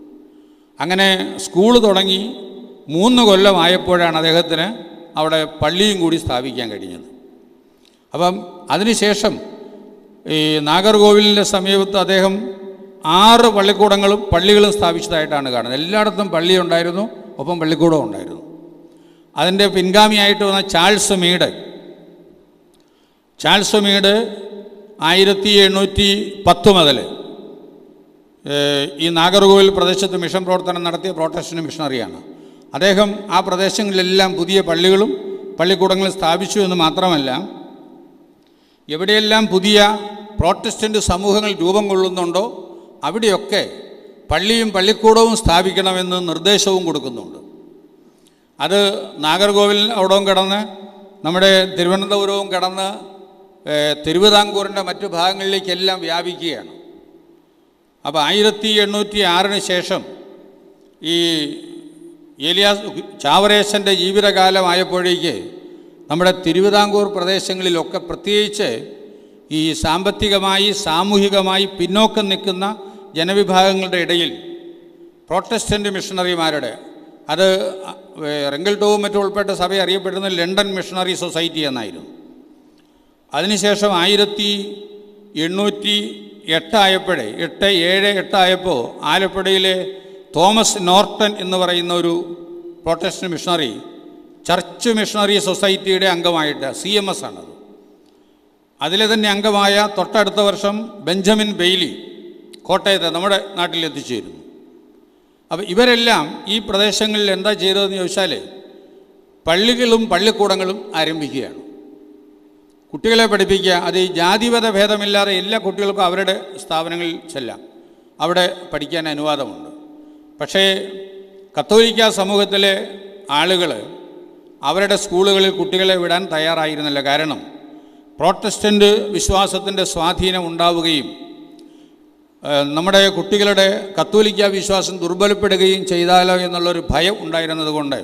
അങ്ങനെ സ്കൂൾ തുടങ്ങി 3 കൊല്ലമായപ്പോഴാണ് അദ്ദേഹത്തിന് അവിടെ പള്ളിയും കൂടി സ്ഥാപിക്കാൻ കഴിഞ്ഞത്. അപ്പം അതിനുശേഷം ഈ നാഗർകോവിലിൻ്റെ സമീപത്ത് അദ്ദേഹം 6 പള്ളികളും സ്ഥാപിച്ചതായിട്ടാണ് കാണുന്നത്. എല്ലായിടത്തും പള്ളി ഉണ്ടായിരുന്നു, ഒപ്പം പള്ളിക്കൂടവും ഉണ്ടായിരുന്നു. അതിൻ്റെ പിൻഗാമിയായിട്ട് വന്ന ചാൾസ് മീഡ് 1810 മുതൽ ഈ നാഗർകോവിൽ പ്രദേശത്ത് മിഷൻ പ്രവർത്തനം നടത്തിയ പ്രോട്ടസ്റ്റന്റ് മിഷണറിയാണ്. അദ്ദേഹം ആ പ്രദേശങ്ങളിലെല്ലാം പുതിയ പള്ളികളും പള്ളിക്കൂടങ്ങളും സ്ഥാപിച്ചു എന്ന് മാത്രമല്ല, എവിടെയെല്ലാം പുതിയ പ്രോട്ടസ്റ്റന്റ് സമൂഹങ്ങൾ രൂപം കൊള്ളുന്നുണ്ടോ അവിടെയൊക്കെ പള്ളിയും പള്ളിക്കൂടവും സ്ഥാപിക്കണമെന്ന് നിർദ്ദേശവും കൊടുക്കുന്നുണ്ട്. അത് നാഗർകോവിൽ അവിടവും കടന്ന് നമ്മുടെ തിരുവനന്തപുരവും കടന്ന് തിരുവിതാംകൂറിൻ്റെ മറ്റു ഭാഗങ്ങളിലേക്കെല്ലാം വ്യാപിക്കുകയാണ്. അപ്പോൾ 1806 ശേഷം ഈ ചാവറേശൻ്റെ ജീവിതകാലമായപ്പോഴേക്ക് നമ്മുടെ തിരുവിതാംകൂർ പ്രദേശങ്ങളിലൊക്കെ പ്രത്യേകിച്ച് ഈ സാമ്പത്തികമായി സാമൂഹികമായി പിന്നോക്കം നിൽക്കുന്ന ജനവിഭാഗങ്ങളുടെ ഇടയിൽ പ്രോട്ടസ്റ്റൻ്റ് മിഷണറിമാരുടെ, അത് റിങ്കിൾ ടോബും മറ്റും ഉൾപ്പെട്ട സഭ അറിയപ്പെടുന്ന ലണ്ടൻ മിഷണറി സൊസൈറ്റി എന്നായിരുന്നു. അതിനുശേഷം 1808 ആയപ്പോൾ ആലപ്പുഴയിലെ തോമസ് നോർട്ടൺ എന്ന് പറയുന്ന ഒരു പ്രോട്ടസ്റ്റന്റ് മിഷണറി ചർച്ച് മിഷണറി സൊസൈറ്റിയുടെ അംഗമായിട്ട് CMS ആണത്. അതിലെ തന്നെ അംഗമായ തൊട്ടടുത്ത വർഷം ബെഞ്ചമിൻ ബെയ്ലി കോട്ടയത്തെ നമ്മുടെ നാട്ടിലെത്തിച്ചേരുന്നു. അപ്പോൾ ഇവരെല്ലാം ഈ പ്രദേശങ്ങളിൽ എന്താ ചെയ്തതെന്ന് ചോദിച്ചാൽ പള്ളികളും പള്ളിക്കൂടങ്ങളും ആരംഭിക്കുകയാണ്. കുട്ടികളെ പഠിപ്പിക്കുക. അത് ഈ ജാതിമത ഭേദമില്ലാതെ എല്ലാ കുട്ടികൾക്കും അവരുടെ സ്ഥാപനങ്ങളിൽ ചെല്ലാം, അവിടെ പഠിക്കാൻ അനുവാദമുണ്ട്. പക്ഷേ കത്തോലിക്ക സമൂഹത്തിലെ ആളുകൾ അവരുടെ സ്കൂളുകളിൽ കുട്ടികളെ വിടാൻ തയ്യാറായിരുന്നില്ല. കാരണം പ്രോട്ടസ്റ്റൻ്റ് വിശ്വാസത്തിൻ്റെ സ്വാധീനം ഉണ്ടാവുകയും നമ്മുടെ കുട്ടികളുടെ കത്തോലിക്ക വിശ്വാസം ദുർബലപ്പെടുകയും ചെയ്താലോ എന്നുള്ളൊരു ഭയം ഉണ്ടായിരുന്നത് കൊണ്ട്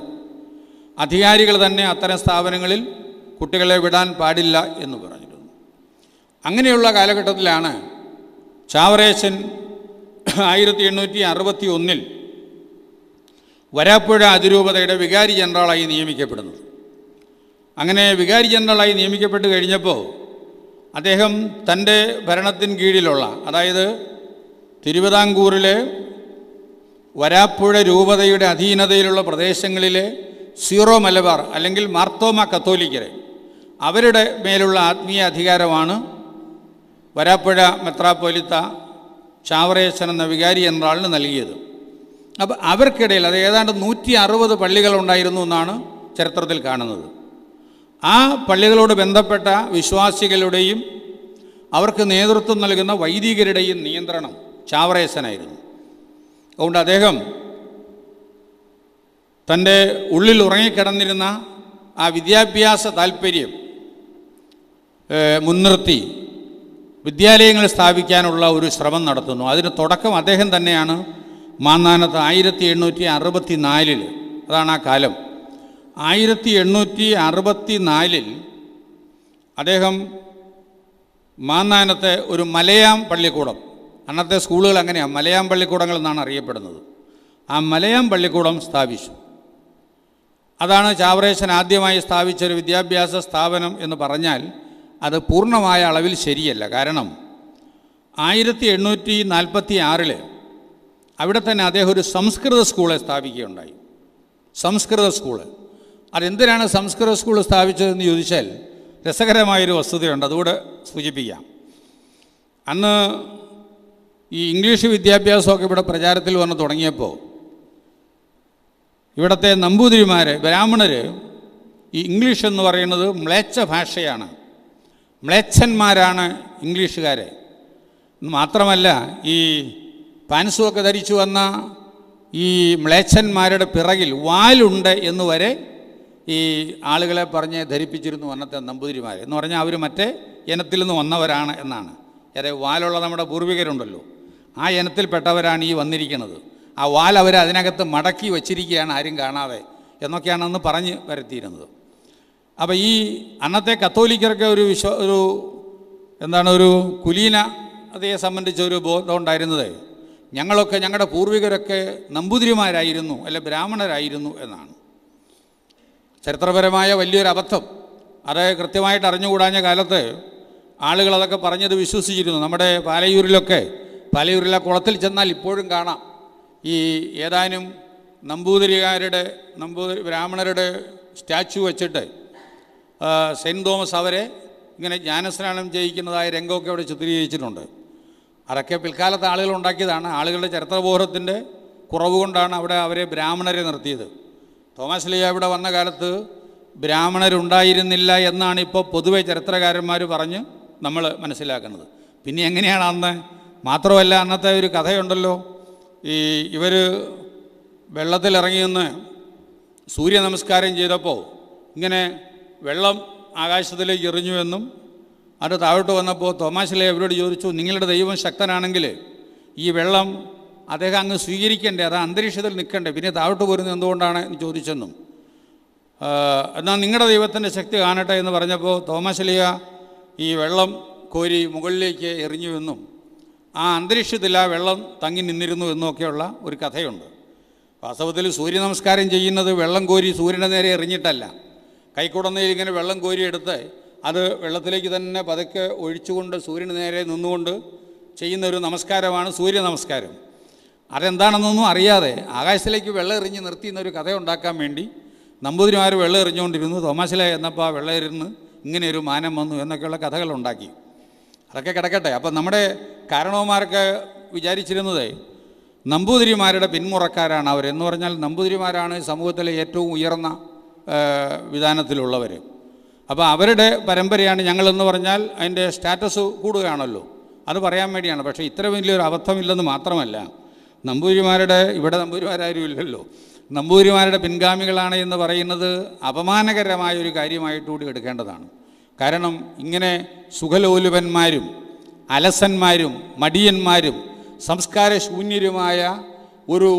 അധികാരികൾ തന്നെ അത്തരം സ്ഥാപനങ്ങളിൽ കുട്ടികളെ വിടാൻ പാടില്ല എന്ന് പറഞ്ഞിരുന്നു. അങ്ങനെയുള്ള കാലഘട്ടത്തിലാണ് ചാവറേശൻ 1861 വരാപ്പുഴ അതിരൂപതയുടെ വികാരി ജനറലായി നിയമിക്കപ്പെടുന്നത്. അങ്ങനെ വികാരി ജനറലായി നിയമിക്കപ്പെട്ട് കഴിഞ്ഞപ്പോൾ അദ്ദേഹം തൻ്റെ ഭരണത്തിന് കീഴിലുള്ള, അതായത് തിരുവിതാംകൂറിലെ വരാപ്പുഴ രൂപതയുടെ അധീനതയിലുള്ള പ്രദേശങ്ങളിലെ സീറോ മലബാർ അല്ലെങ്കിൽ മാർത്തോമ കത്തോലിക്കരെ, അവരുടെ മേലുള്ള ആത്മീയ അധികാരമാണ് വരാപ്പുഴ മെത്രാപ്പോലിത്ത ചാവറേശൻ എന്ന വികാരി ജനറലിന് നൽകിയത്. അപ്പോൾ അവർക്കിടയിൽ അത് ഏതാണ്ട് 160 പള്ളികളുണ്ടായിരുന്നു എന്നാണ് ചരിത്രത്തിൽ കാണുന്നത്. ആ പള്ളികളോട് ബന്ധപ്പെട്ട വിശ്വാസികളുടെയും അവർക്ക് നേതൃത്വം നൽകുന്ന വൈദികരുടെയും നിയന്ത്രണം ചാവറേശനായിരുന്നു. അതുകൊണ്ട് അദ്ദേഹം തൻ്റെ ഉള്ളിൽ ഉറങ്ങിക്കിടന്നിരുന്ന ആ വിദ്യാഭ്യാസ താല്പര്യം മുൻനിർത്തി വിദ്യാലയങ്ങൾ സ്ഥാപിക്കാനുള്ള ഒരു ശ്രമം നടത്തുന്നു. അതിന് തുടക്കം അദ്ദേഹം തന്നെയാണ്. മാന്നാനത്ത് 1864 അതാണ് ആ കാലം. 1864 അദ്ദേഹം മാന്നാനത്തെ ഒരു മലയാം പള്ളിക്കൂടം, അന്നത്തെ സ്കൂളുകൾ അങ്ങനെയാണ്, മലയാം പള്ളിക്കൂടങ്ങൾ എന്നാണ് അറിയപ്പെടുന്നത്. ആ മലയാം പള്ളിക്കൂടം സ്ഥാപിച്ചു. അതാണ് ചാവറേശൻ ആദ്യമായി സ്ഥാപിച്ചൊരു വിദ്യാഭ്യാസ സ്ഥാപനം എന്ന് പറഞ്ഞാൽ അത് പൂർണ്ണമായ അളവിൽ ശരിയല്ല. കാരണം 1846 അവിടെ തന്നെ അദ്ദേഹം ഒരു സംസ്കൃത സ്കൂളെ സ്ഥാപിക്കുകയുണ്ടായി. സംസ്കൃത സ്കൂള്. അതെന്തിനാണ് സംസ്കൃത സ്കൂൾ സ്ഥാപിച്ചതെന്ന് ചോദിച്ചാൽ രസകരമായൊരു വസ്തുതയുണ്ട്, അതുകൂടെ സൂചിപ്പിക്കാം. അന്ന് ഈ ഇംഗ്ലീഷ് വിദ്യാഭ്യാസമൊക്കെ ഇവിടെ പ്രചാരത്തിൽ വന്ന് തുടങ്ങിയപ്പോൾ ഇവിടുത്തെ നമ്പൂതിരിമാർ, ബ്രാഹ്മണർ, ഈ ഇംഗ്ലീഷ് എന്ന് പറയുന്നത് മ്ലേച്ഛ ഭാഷയാണ്, മ്ലേച്ഛന്മാരാണ് ഇംഗ്ലീഷുകാരെ. മാത്രമല്ല ഈ പാൻസുമൊക്കെ ധരിച്ചു വന്ന ഈ മ്ലേച്ഛന്മാരുടെ പിറകിൽ വാലുണ്ട് എന്ന് വരെ ഈ ആളുകളെ പറഞ്ഞ് ധരിപ്പിച്ചിരുന്നു അന്നത്തെ നമ്പൂതിരിമാർ. എന്ന് പറഞ്ഞാൽ അവർ മറ്റേ ഇനത്തിൽ നിന്ന് വന്നവരാണ് എന്നാണ്. ഏറെ വാലുള്ള നമ്മുടെ പൂർവികരുണ്ടല്ലോ, ആ ഇനത്തിൽപ്പെട്ടവരാണ് ഈ വന്നിരിക്കുന്നത്. ആ വാൽ അവർ അതിനകത്ത് മടക്കി വച്ചിരിക്കുകയാണ്, ആരും കാണാതെ എന്നൊക്കെയാണ് അന്ന് പറഞ്ഞ് വരുത്തിയിരുന്നത്. അപ്പോൾ ഈ അന്നത്തെ കത്തോലിക്കർക്ക് ഒരു കുലീന അതയെ സംബന്ധിച്ച ഒരു ബോധം ഉണ്ടായിരുന്നത്, ഞങ്ങളൊക്കെ ഞങ്ങളുടെ പൂർവികരൊക്കെ നമ്പൂതിരിമാരായിരുന്നു, അല്ലെ ബ്രാഹ്മണരായിരുന്നു എന്നാണ്. ചരിത്രപരമായ വലിയൊരു അബദ്ധം. അത് കൃത്യമായിട്ട് അറിഞ്ഞുകൂടാഞ്ഞ കാലത്ത് ആളുകൾ അതൊക്കെ പറഞ്ഞത് വിശ്വസിച്ചിരുന്നു. നമ്മുടെ പാലയൂരിലെ കുളത്തിൽ ചെന്നാൽ ഇപ്പോഴും കാണാം ഈ ഏതാനും ബ്രാഹ്മണരുടെ സ്റ്റാച്ചു വച്ചിട്ട് സെൻറ്റ് തോമസ് അവരെ ഇങ്ങനെ ജ്ഞാനസ്നാനം ചെയ്യിക്കുന്നതായ രംഗമൊക്കെ അവിടെ ചിത്രീകരിച്ചിട്ടുണ്ട്. അതൊക്കെ പിൽക്കാലത്ത് ആളുകൾ ഉണ്ടാക്കിയതാണ്. ആളുകളുടെ ചരിത്രബോധത്തിൻ്റെ കുറവ് കൊണ്ടാണ് അവിടെ അവരെ ബ്രാഹ്മണരെ നിർത്തിയത്. തോമസ് ലീഹ ഇവിടെ വന്ന കാലത്ത് ബ്രാഹ്മണരുണ്ടായിരുന്നില്ല എന്നാണ് ഇപ്പോൾ പൊതുവെ ചരിത്രകാരന്മാർ പറഞ്ഞ് നമ്മൾ മനസ്സിലാക്കുന്നത്. പിന്നെ എങ്ങനെയാണ് അന്ന്? മാത്രമല്ല, അന്നത്തെ ഒരു കഥയുണ്ടല്ലോ, ഇവർ വെള്ളത്തിലിറങ്ങി നിന്ന് സൂര്യ നമസ്കാരം ചെയ്തപ്പോൾ ഇങ്ങനെ വെള്ളം ആകാശത്തിലേക്ക് എറിഞ്ഞു എന്നും അത് താഴോട്ട് വന്നപ്പോൾ തോമാസ് ലീഹ അവരോട് ചോദിച്ചു, നിങ്ങളുടെ ദൈവം ശക്തനാണെങ്കിൽ ഈ വെള്ളം അദ്ദേഹം അങ്ങ് സ്വീകരിക്കണ്ടേ, അത് അന്തരീക്ഷത്തിൽ നിൽക്കണ്ടേ, പിന്നെ താഴോട്ട് പോരുന്നത് എന്തുകൊണ്ടാണ് എന്ന് ചോദിച്ചെന്നും, എന്നാൽ നിങ്ങളുടെ ദൈവത്തിൻ്റെ ശക്തി കാണട്ടെ എന്ന് പറഞ്ഞപ്പോൾ തോമാസ് ലീഹ ഈ വെള്ളം കോരി മുകളിലേക്ക് എറിഞ്ഞുവെന്നും ആ അന്തരീക്ഷത്തിൽ ആ വെള്ളം തങ്ങി നിന്നിരുന്നു എന്നൊക്കെയുള്ള ഒരു കഥയുണ്ട്. വാസ്തവത്തിൽ സൂര്യ നമസ്കാരം ചെയ്യുന്നത് വെള്ളം കോരി സൂര്യൻ്റെ നേരെ എറിഞ്ഞിട്ടല്ല, കൈക്കുടന്നയിൽ ഇങ്ങനെ വെള്ളം കോരിയെടുത്ത് അത് വെള്ളത്തിലേക്ക് തന്നെ പതുക്കെ ഒഴിച്ചുകൊണ്ട് സൂര്യന് നേരെ നിന്നുകൊണ്ട് ചെയ്യുന്ന ഒരു നമസ്കാരമാണ് സൂര്യ നമസ്കാരം. അതെന്താണെന്നൊന്നും അറിയാതെ ആകാശത്തിലേക്ക് വെള്ളം എറിഞ്ഞ് നിർത്തിയെന്നൊരു കഥ ഉണ്ടാക്കാൻ വേണ്ടി നമ്പൂതിരിമാർ വെള്ളം എറിഞ്ഞുകൊണ്ടിരുന്നു. തോമാസ് ലീഹ എന്നപ്പോൾ ആ വെള്ളം എറിഞ്ഞ് ഇങ്ങനെ ഒരു മാനം വന്നു എന്നൊക്കെയുള്ള കഥകളുണ്ടാക്കി. അതൊക്കെ കിടക്കട്ടെ. അപ്പം നമ്മുടെ കാരണവന്മാരൊക്കെ വിചാരിച്ചിരുന്നത് നമ്പൂതിരിമാരുടെ പിന്മുറക്കാരാണ് അവർ. എന്ന് പറഞ്ഞാൽ നമ്പൂതിരിമാരാണ് സമൂഹത്തിലെ ഏറ്റവും ഉയർന്ന വിധാനത്തിലുള്ളവർ. അപ്പോൾ അവരുടെ പരമ്പരയാണ് ഞങ്ങളെന്ന് പറഞ്ഞാൽ അതിൻ്റെ സ്റ്റാറ്റസ് കൂടുകയാണല്ലോ, അത് പറയാൻ വേണ്ടിയാണ്. പക്ഷേ ഇത്ര വലിയൊരു അബദ്ധമില്ലെന്ന് മാത്രമല്ല, ഇവിടെ നമ്പൂതിരിമാരും ഇല്ലല്ലോ, നമ്പൂതിരിമാരുടെ പിൻഗാമികളാണ് എന്ന് പറയുന്നത് അപമാനകരമായ ഒരു കാര്യമായിട്ടുകൂടി എടുക്കേണ്ടതാണ്. കാരണം ഇങ്ങനെ സുഖലോലുപന്മാരും അലസന്മാരും മടിയന്മാരും സംസ്കാരശൂന്യരുമായ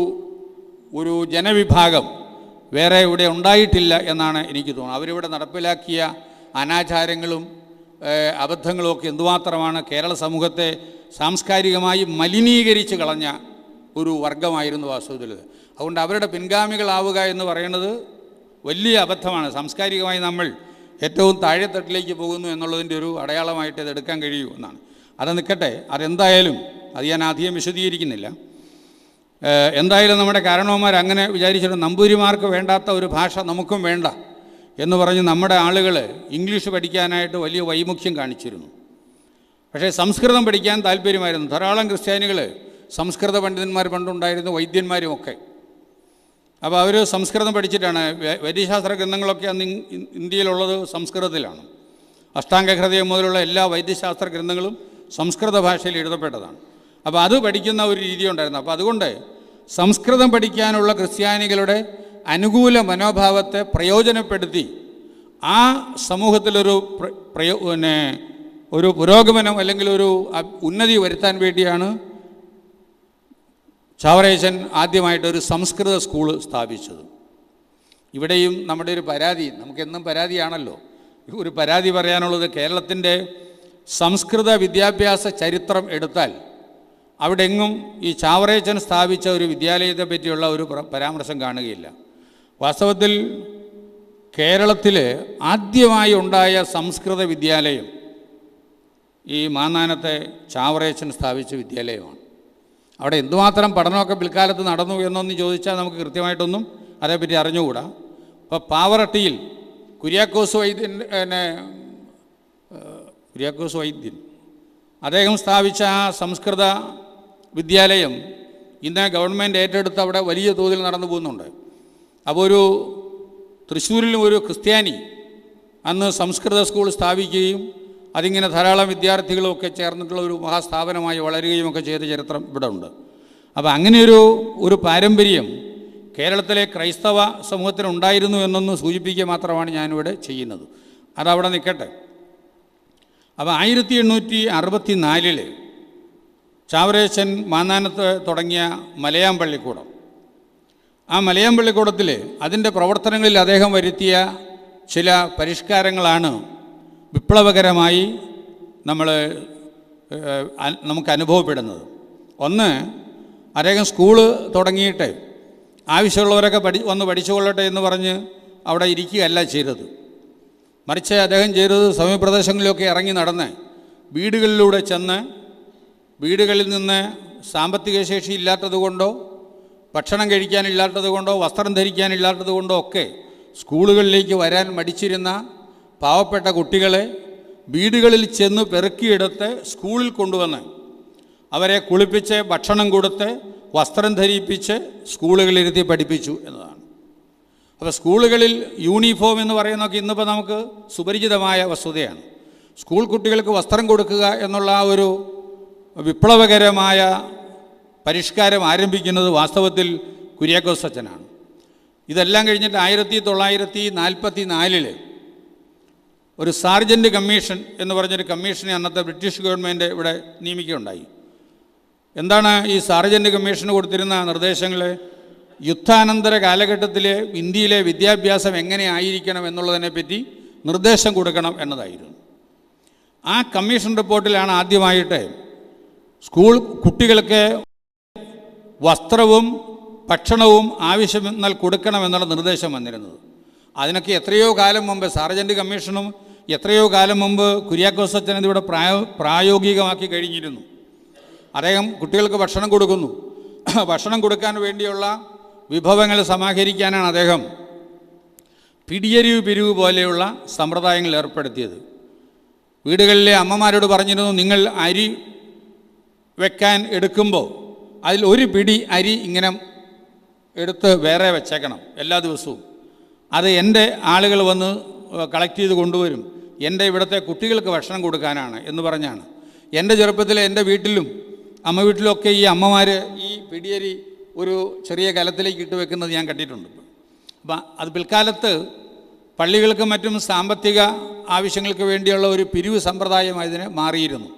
ഒരു ജനവിഭാഗം വേറെ ഇവിടെ ഉണ്ടായിട്ടില്ല എന്നാണ് എനിക്ക് തോന്നുന്നത്. അവരിവിടെ നടപ്പിലാക്കിയ അനാചാരങ്ങളും അബദ്ധങ്ങളുമൊക്കെ എന്തുമാത്രമാണ് കേരള സമൂഹത്തെ സാംസ്കാരികമായി മലിനീകരിച്ച് കളഞ്ഞ ഒരു വർഗമായിരുന്നു വാസ്തവത്തിൽ. അതുകൊണ്ട് അവരുടെ പിൻഗാമികളാവുക എന്ന് പറയുന്നത് വലിയ അബദ്ധമാണ്. സാംസ്കാരികമായി നമ്മൾ ഏറ്റവും താഴെത്തട്ടിലേക്ക് പോകുന്നു എന്നുള്ളതിൻ്റെ ഒരു അടയാളമായിട്ട് ഇത് എടുക്കാൻ കഴിയൂ എന്നാണ്. അത് നിൽക്കട്ടെ, അതെന്തായാലും അത് ഞാൻ അധികം വിശദീകരിക്കുന്നില്ല. എന്തായാലും നമ്മുടെ കാരണവന്മാർ അങ്ങനെ വിചാരിച്ചിട്ട് നമ്പൂതിരിമാർക്ക് വേണ്ടാത്ത ഒരു ഭാഷ നമുക്കും വേണ്ട എന്ന് പറഞ്ഞ് നമ്മുടെ ആളുകൾ ഇംഗ്ലീഷ് പഠിക്കാനായിട്ട് വലിയ വൈമുഖ്യം കാണിച്ചിരുന്നു. പക്ഷേ സംസ്കൃതം പഠിക്കാൻ താല്പര്യമായിരുന്നു. ധാരാളം ക്രിസ്ത്യാനികൾ സംസ്കൃത പണ്ഡിതന്മാർ പണ്ടുണ്ടായിരുന്നു, വൈദ്യന്മാരുമൊക്കെ. അപ്പോൾ അവർ സംസ്കൃതം പഠിച്ചിട്ടാണ്. വൈദ്യശാസ്ത്ര ഗ്രന്ഥങ്ങളൊക്കെ അന്ന് ഇന്ത്യയിലുള്ളത് സംസ്കൃതത്തിലാണ്. അഷ്ടാംഗഹൃദയം മുതലുള്ള എല്ലാ വൈദ്യശാസ്ത്ര ഗ്രന്ഥങ്ങളും സംസ്കൃത ഭാഷയിൽ എഴുതപ്പെട്ടതാണ്. അപ്പോൾ അത് പഠിക്കുന്ന ഒരു രീതി ഉണ്ടായിരുന്നു. അപ്പോൾ അതുകൊണ്ട് സംസ്കൃതം പഠിക്കാനുള്ള ക്രിസ്ത്യാനികളുടെ അനുകൂല മനോഭാവത്തെ പ്രയോജനപ്പെടുത്തി ആ സമൂഹത്തിലൊരു ഒരു പുരോഗമനം അല്ലെങ്കിൽ ഒരു ഉന്നതി വരുത്താൻ വേണ്ടിയാണ് ചാവറയച്ചൻ ആദ്യമായിട്ടൊരു സംസ്കൃത സ്കൂൾ സ്ഥാപിച്ചത്. ഇവിടെയും നമ്മുടെ ഒരു പരാതി, നമുക്കെന്നും പരാതിയാണല്ലോ, ഒരു പരാതി പറയാനുള്ളത് കേരളത്തിൻ്റെ സംസ്കൃത വിദ്യാഭ്യാസ ചരിത്രം എടുത്താൽ അവിടെ എങ്ങും ഈ ചാവറയച്ചൻ സ്ഥാപിച്ച ഒരു വിദ്യാലയത്തെ പറ്റിയുള്ള ഒരു പരാമർശം കാണുകയില്ല. വാസ്തവത്തിൽ കേരളത്തിൽ ആദ്യമായി ഉണ്ടായ സംസ്കൃത വിദ്യാലയം ഈ മാന്നാനത്തെ ചാവറയച്ചൻ സ്ഥാപിച്ച വിദ്യാലയമാണ്. അവിടെ എന്തുമാത്രം പഠനമൊക്കെ പിൽക്കാലത്ത് നടന്നു എന്നൊന്ന് ചോദിച്ചാൽ നമുക്ക് കൃത്യമായിട്ടൊന്നും അതേപ്പറ്റി അറിഞ്ഞുകൂടാ. ഇപ്പോൾ പാവറട്ടിയിൽ കുര്യാക്കോസ് വൈദ്യൻ അദ്ദേഹം സ്ഥാപിച്ച ആ സംസ്കൃത വിദ്യാലയം ഇന്ന് ഗവൺമെൻറ് ഏറ്റെടുത്ത് അവിടെ വലിയ തോതിൽ നടന്നു പോകുന്നുണ്ട്. അപ്പോൾ തൃശ്ശൂരിലും ഒരു ക്രിസ്ത്യാനി അന്ന് സംസ്കൃത സ്കൂൾ സ്ഥാപിക്കുകയും അതിങ്ങനെ ധാരാളം വിദ്യാർത്ഥികളൊക്കെ ചേർന്നിട്ടുള്ള ഒരു മഹാസ്ഥാപനമായി വളരുകയും ഒക്കെ ചെയ്ത ചരിത്രം ഇവിടെ ഉണ്ട്. അപ്പോൾ അങ്ങനെയൊരു പാരമ്പര്യം കേരളത്തിലെ ക്രൈസ്തവ സമൂഹത്തിനുണ്ടായിരുന്നു എന്നൊന്ന് സൂചിപ്പിക്കുക മാത്രമാണ് ഞാനിവിടെ ചെയ്യുന്നത്. അതവിടെ നിൽക്കട്ടെ. അപ്പോൾ 1864 ചാവറയച്ചൻ മാന്നാനത്ത് തുടങ്ങിയ മലയാം പള്ളിക്കൂടം, ആ മലയാം പള്ളിക്കൂടത്തിൽ അതിൻ്റെ പ്രവർത്തനങ്ങളിൽ അദ്ദേഹം വരുത്തിയ ചില പരിഷ്കാരങ്ങളാണ് വിപ്ലവകരമായി നമുക്ക് അനുഭവപ്പെടുന്നത്. ഒന്ന്, അദ്ദേഹം സ്കൂള് തുടങ്ങിയിട്ട് ആവശ്യമുള്ളവരൊക്കെ വന്ന് പഠിച്ചുകൊള്ളട്ടെ എന്ന് പറഞ്ഞ് അവിടെ ഇരിക്കുകയല്ല ചെയ്തത്. മറിച്ച് അദ്ദേഹം ചെയ്തത് സമീപപ്രദേശങ്ങളിലൊക്കെ ഇറങ്ങി നടന്ന് വീടുകളിലൂടെ ചെന്ന് വീടുകളിൽ നിന്ന് സാമ്പത്തിക ശേഷി ഇല്ലാത്തതുകൊണ്ടോ ഭക്ഷണം കഴിക്കാനില്ലാത്തതുകൊണ്ടോ വസ്ത്രം ധരിക്കാനില്ലാത്തതുകൊണ്ടോ ഒക്കെ സ്കൂളുകളിലേക്ക് വരാൻ മടിച്ചിരുന്ന പാവപ്പെട്ട കുട്ടികളെ വീടുകളിൽ ചെന്ന് പെറുക്കിയെടുത്ത് സ്കൂളിൽ കൊണ്ടുവന്ന് അവരെ കുളിപ്പിച്ച് ഭക്ഷണം കൊടുത്ത് വസ്ത്രം ധരിപ്പിച്ച് സ്കൂളുകളിലിരുത്തി പഠിപ്പിച്ചു എന്നതാണ്. അപ്പോൾ സ്കൂളുകളിൽ യൂണിഫോം എന്ന് പറയുന്നതൊക്കെ ഇന്നിപ്പോൾ നമുക്ക് സുപരിചിതമായ വസ്തുതയാണ്. സ്കൂൾ കുട്ടികൾക്ക് വസ്ത്രം കൊടുക്കുക എന്നുള്ള ആ ഒരു വിപ്ലവകരമായ പരിഷ്കാരം ആരംഭിക്കുന്നത് വാസ്തവത്തിൽ കുര്യാക്കോസ് അച്ഛനാണ്. ഇതെല്ലാം കഴിഞ്ഞിട്ട് 1944 ഒരു സാർജൻറ്റ് കമ്മീഷൻ എന്ന് പറഞ്ഞൊരു കമ്മീഷനെ അന്നത്തെ ബ്രിട്ടീഷ് ഗവൺമെൻറ് ഇവിടെ നിയമിക്കുകയുണ്ടായി. എന്താണ് ഈ സാർജൻറ്റ് കമ്മീഷന് കൊടുത്തിരുന്ന നിർദ്ദേശങ്ങൾ? യുദ്ധാനന്തര കാലഘട്ടത്തിലെ ഇന്ത്യയിലെ വിദ്യാഭ്യാസം എങ്ങനെ ആയിരിക്കണം എന്നുള്ളതിനെപ്പറ്റി നിർദ്ദേശം കൊടുക്കണം എന്നതായിരുന്നു. ആ കമ്മീഷൻ റിപ്പോർട്ടിലാണ് ആദ്യമായിട്ട് സ്കൂൾ കുട്ടികൾക്ക് വസ്ത്രവും ഭക്ഷണവും ആവശ്യമെന്നാൽ കൊടുക്കണമെന്നുള്ള നിർദ്ദേശം വന്നിരുന്നത്. അതിനൊക്കെ എത്രയോ കാലം മുമ്പ് സാർജൻറ്റ് കമ്മീഷനും എത്രയോ കാലം മുമ്പ് കുര്യാക്കോസ് അച്ഛൻ ഇതിവിടെ പ്രായോഗികമാക്കി കഴിഞ്ഞിരുന്നു. അദ്ദേഹം കുട്ടികൾക്ക് ഭക്ഷണം കൊടുക്കുന്നു. ഭക്ഷണം കൊടുക്കാൻ വേണ്ടിയുള്ള വിഭവങ്ങൾ സമാഹരിക്കാനാണ് അദ്ദേഹം പിടിയരിവ് പിരിവ് പോലെയുള്ള സമ്പ്രദായങ്ങൾ ഏർപ്പെടുത്തിയത്. വീടുകളിലെ അമ്മമാരോട് പറഞ്ഞിരുന്നു, നിങ്ങൾ അരി വെക്കാൻ എടുക്കുമ്പോൾ അതിൽ ഒരു പിടി അരി ഇങ്ങനെ എടുത്ത് വേറെ വെച്ചേക്കണം എല്ലാ ദിവസവും. അത് എൻ്റെ ആളുകൾ വന്ന് കളക്ട് ചെയ്ത് കൊണ്ടുവരും, എൻ്റെ ഇവിടുത്തെ കുട്ടികൾക്ക് ഭക്ഷണം കൊടുക്കാനാണ് എന്ന് പറഞ്ഞാണ്. എൻ്റെ ചെറുപ്പത്തിൽ എൻ്റെ വീട്ടിലും അമ്മ വീട്ടിലൊക്കെ ഈ അമ്മമാർ ഈ പിടിയരി ഒരു ചെറിയ കലത്തിലേക്ക് ഇട്ട് വെക്കുന്നത് ഞാൻ കണ്ടിട്ടുണ്ട്. അപ്പം അത് പിൽക്കാലത്ത് പള്ളികൾക്കും മറ്റും സാമ്പത്തിക ആവശ്യങ്ങൾക്ക് വേണ്ടിയുള്ള ഒരു പിരിവ് സമ്പ്രദായമായതിന് മാറിയിരുന്നു.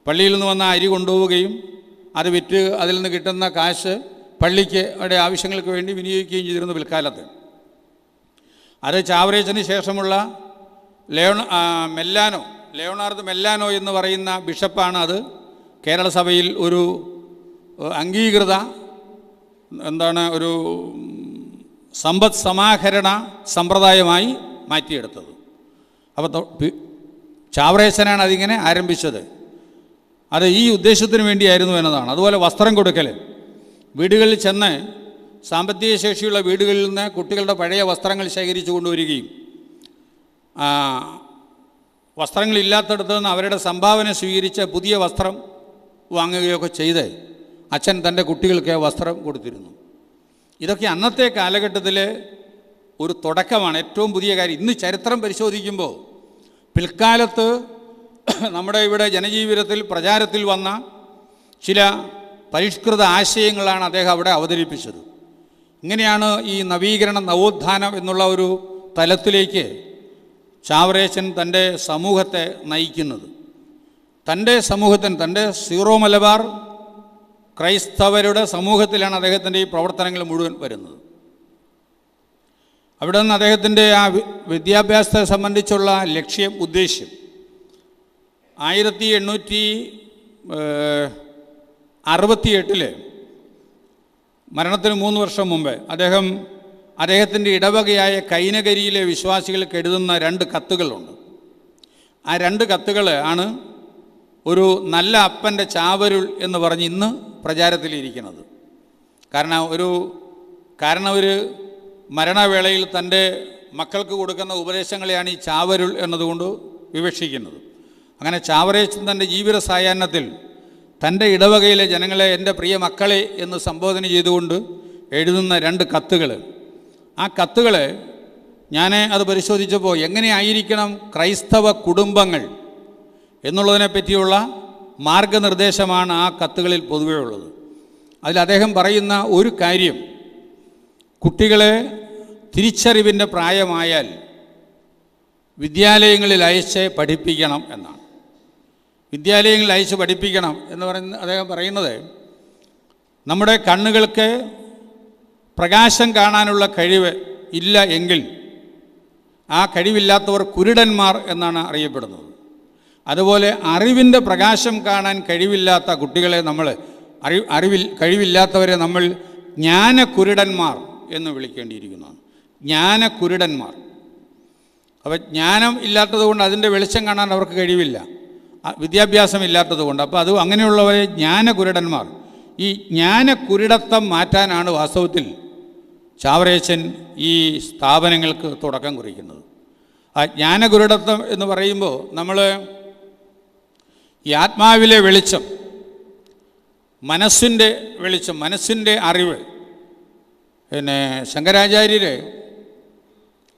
പള്ളിയിൽ നിന്ന് വന്ന അരി കൊണ്ടുപോവുകയും അത് വിറ്റ് അതിൽ നിന്ന് കിട്ടുന്ന കാശ് പള്ളിക്ക് അവിടെ ആവശ്യങ്ങൾക്ക് വേണ്ടി വിനിയോഗിക്കുകയും ചെയ്തിരുന്നു പിൽക്കാലത്ത്. അത് ചാവറേച്ചന് ശേഷമുള്ള ലെയോണാർഡ് മെല്ലാനോ എന്ന് പറയുന്ന ബിഷപ്പാണ് അത് കേരള സഭയിൽ ഒരു അംഗീകൃത ഒരു സമ്പദ് സമാഹരണ സമ്പ്രദായമായി മാറ്റിയെടുത്തത്. അപ്പോൾ ചാവറേച്ചനാണ് അതിങ്ങനെ ആരംഭിച്ചത്. അത് ഈ ഉദ്ദേശത്തിന് വേണ്ടിയായിരുന്നു എന്നതാണ്. അതുപോലെ വസ്ത്രം കൊടുക്കൽ, വീടുകളിൽ ചെന്ന് സാമ്പത്തിക ശേഷിയുള്ള വീടുകളിൽ നിന്ന് കുട്ടികളുടെ പഴയ വസ്ത്രങ്ങൾ ശേഖരിച്ചു കൊണ്ടുവരികയും വസ്ത്രങ്ങളില്ലാത്തടത്ത് നിന്ന് അവരുടെ സംഭാവന സ്വീകരിച്ച പുതിയ വസ്ത്രം വാങ്ങുകയൊക്കെ ചെയ്ത് അച്ഛൻ തൻ്റെ കുട്ടികൾക്ക് വസ്ത്രം കൊടുത്തിരുന്നു. ഇതൊക്കെ അന്നത്തെ കാലഘട്ടത്തിൽ ഒരു തുടക്കമാണ്, ഏറ്റവും പുതിയ കാര്യം. ഇന്ന് ചരിത്രം പരിശോധിക്കുമ്പോൾ പിൽക്കാലത്ത് നമ്മുടെ ഇവിടെ ജനജീവിതത്തിൽ പ്രചാരത്തിൽ വന്ന ചില പരിഷ്കൃത ആശയങ്ങളാണ് അദ്ദേഹം അവിടെ അവതരിപ്പിച്ചത്. ഇങ്ങനെയാണ് ഈ നവോത്ഥാനം എന്നുള്ള ഒരു തലത്തിലേക്ക് ചാവറേച്ചൻ തൻ്റെ സമൂഹത്തെ നയിക്കുന്നത്. തൻ്റെ സീറോ മലബാർ ക്രൈസ്തവരുടെ സമൂഹത്തിലാണ് അദ്ദേഹത്തിൻ്റെ ഈ പ്രവർത്തനങ്ങൾ മുഴുവൻ വരുന്നത്. അവിടെ നിന്ന് അദ്ദേഹത്തിൻ്റെ ആ വിദ്യാഭ്യാസത്തെ സംബന്ധിച്ചുള്ള ഉദ്ദേശ്യം 1868 മരണത്തിന് 3 വർഷം മുമ്പ് അദ്ദേഹത്തിൻ്റെ ഇടവകയായ കൈനകരിയിലെ വിശ്വാസികൾക്ക് എഴുതുന്ന 2 കത്തുകളുണ്ട്. ആ 2 കത്തുകൾ ആണ് ഒരു നല്ല അപ്പൻ്റെ ചാവരുൾ എന്ന് പറഞ്ഞ് ഇന്ന് പ്രചാരത്തിലിരിക്കുന്നത്. കാരണം ഒരു മരണവേളയിൽ തൻ്റെ മക്കൾക്ക് കൊടുക്കുന്ന ഉപദേശങ്ങളെയാണ് ഈ ചാവരുൾ എന്നതുകൊണ്ട് വിവക്ഷിക്കുന്നത്. അങ്ങനെ ചാവറേച്ചൻ തൻ്റെ ജീവിത സായാഹ്നത്തിൽ തൻ്റെ ഇടവകയിലെ ജനങ്ങളെ എൻ്റെ പ്രിയ മക്കളെ എന്ന് സംബോധന ചെയ്തുകൊണ്ട് എഴുതുന്ന 2 കത്തുകൾ. ആ കത്തുകൾ ഞാൻ അത് പരിശോധിച്ചപ്പോൾ എങ്ങനെയായിരിക്കണം ക്രൈസ്തവ കുടുംബങ്ങൾ എന്നുള്ളതിനെ പറ്റിയുള്ള മാർഗനിർദ്ദേശമാണ് ആ കത്തുകളിൽ പൊതുവേ ഉള്ളത്. അതിൽ അദ്ദേഹം പറയുന്ന ഒരു കാര്യം, കുട്ടികളെ തിരിച്ചറിവിൻ്റെ പ്രായമായാൽ വിദ്യാലയങ്ങളിൽ അയച്ച് പഠിപ്പിക്കണം എന്നാണ്. വിദ്യാലയങ്ങളിൽ അയച്ച് പഠിപ്പിക്കണം എന്ന് അദ്ദേഹം പറയുന്നത്, നമ്മുടെ കണ്ണുകൾക്ക് പ്രകാശം കാണാനുള്ള കഴിവ് ഇല്ല എങ്കിൽ ആ കഴിവില്ലാത്തവർ കുരുടന്മാർ എന്നാണ് അറിയപ്പെടുന്നത്. അതുപോലെ അറിവിൻ്റെ പ്രകാശം കാണാൻ കഴിവില്ലാത്ത കുട്ടികളെ നമ്മൾ കഴിവില്ലാത്തവരെ നമ്മൾ ജ്ഞാനക്കുരുടന്മാർ എന്ന് വിളിക്കേണ്ടിയിരിക്കുന്നതാണ്. ജ്ഞാനക്കുരുടന്മാർ. അപ്പോൾ ജ്ഞാനം ഇല്ലാത്തത് കൊണ്ട് അതിൻ്റെ വെളിച്ചം കാണാൻ അവർക്ക് കഴിവില്ല, വിദ്യാഭ്യാസം ഇല്ലാത്തത് കൊണ്ട്. അപ്പോൾ അത് അങ്ങനെയുള്ളവരെ ജ്ഞാനകുരുടന്മാർ. ഈ ജ്ഞാനകുരുടത്വം മാറ്റാനാണ് വാസ്തവത്തിൽ ചാവറയച്ചൻ ഈ സ്ഥാപനങ്ങൾക്ക് തുടക്കം കുറിക്കുന്നത്. ആ ജ്ഞാനകുരുടത്വം എന്ന് പറയുമ്പോൾ നമ്മൾ ഈ ആത്മാവിലെ വെളിച്ചം, മനസ്സിൻ്റെ വെളിച്ചം, മനസ്സിൻ്റെ അറിവ്. പിന്നെ ശങ്കരാചാര്യർ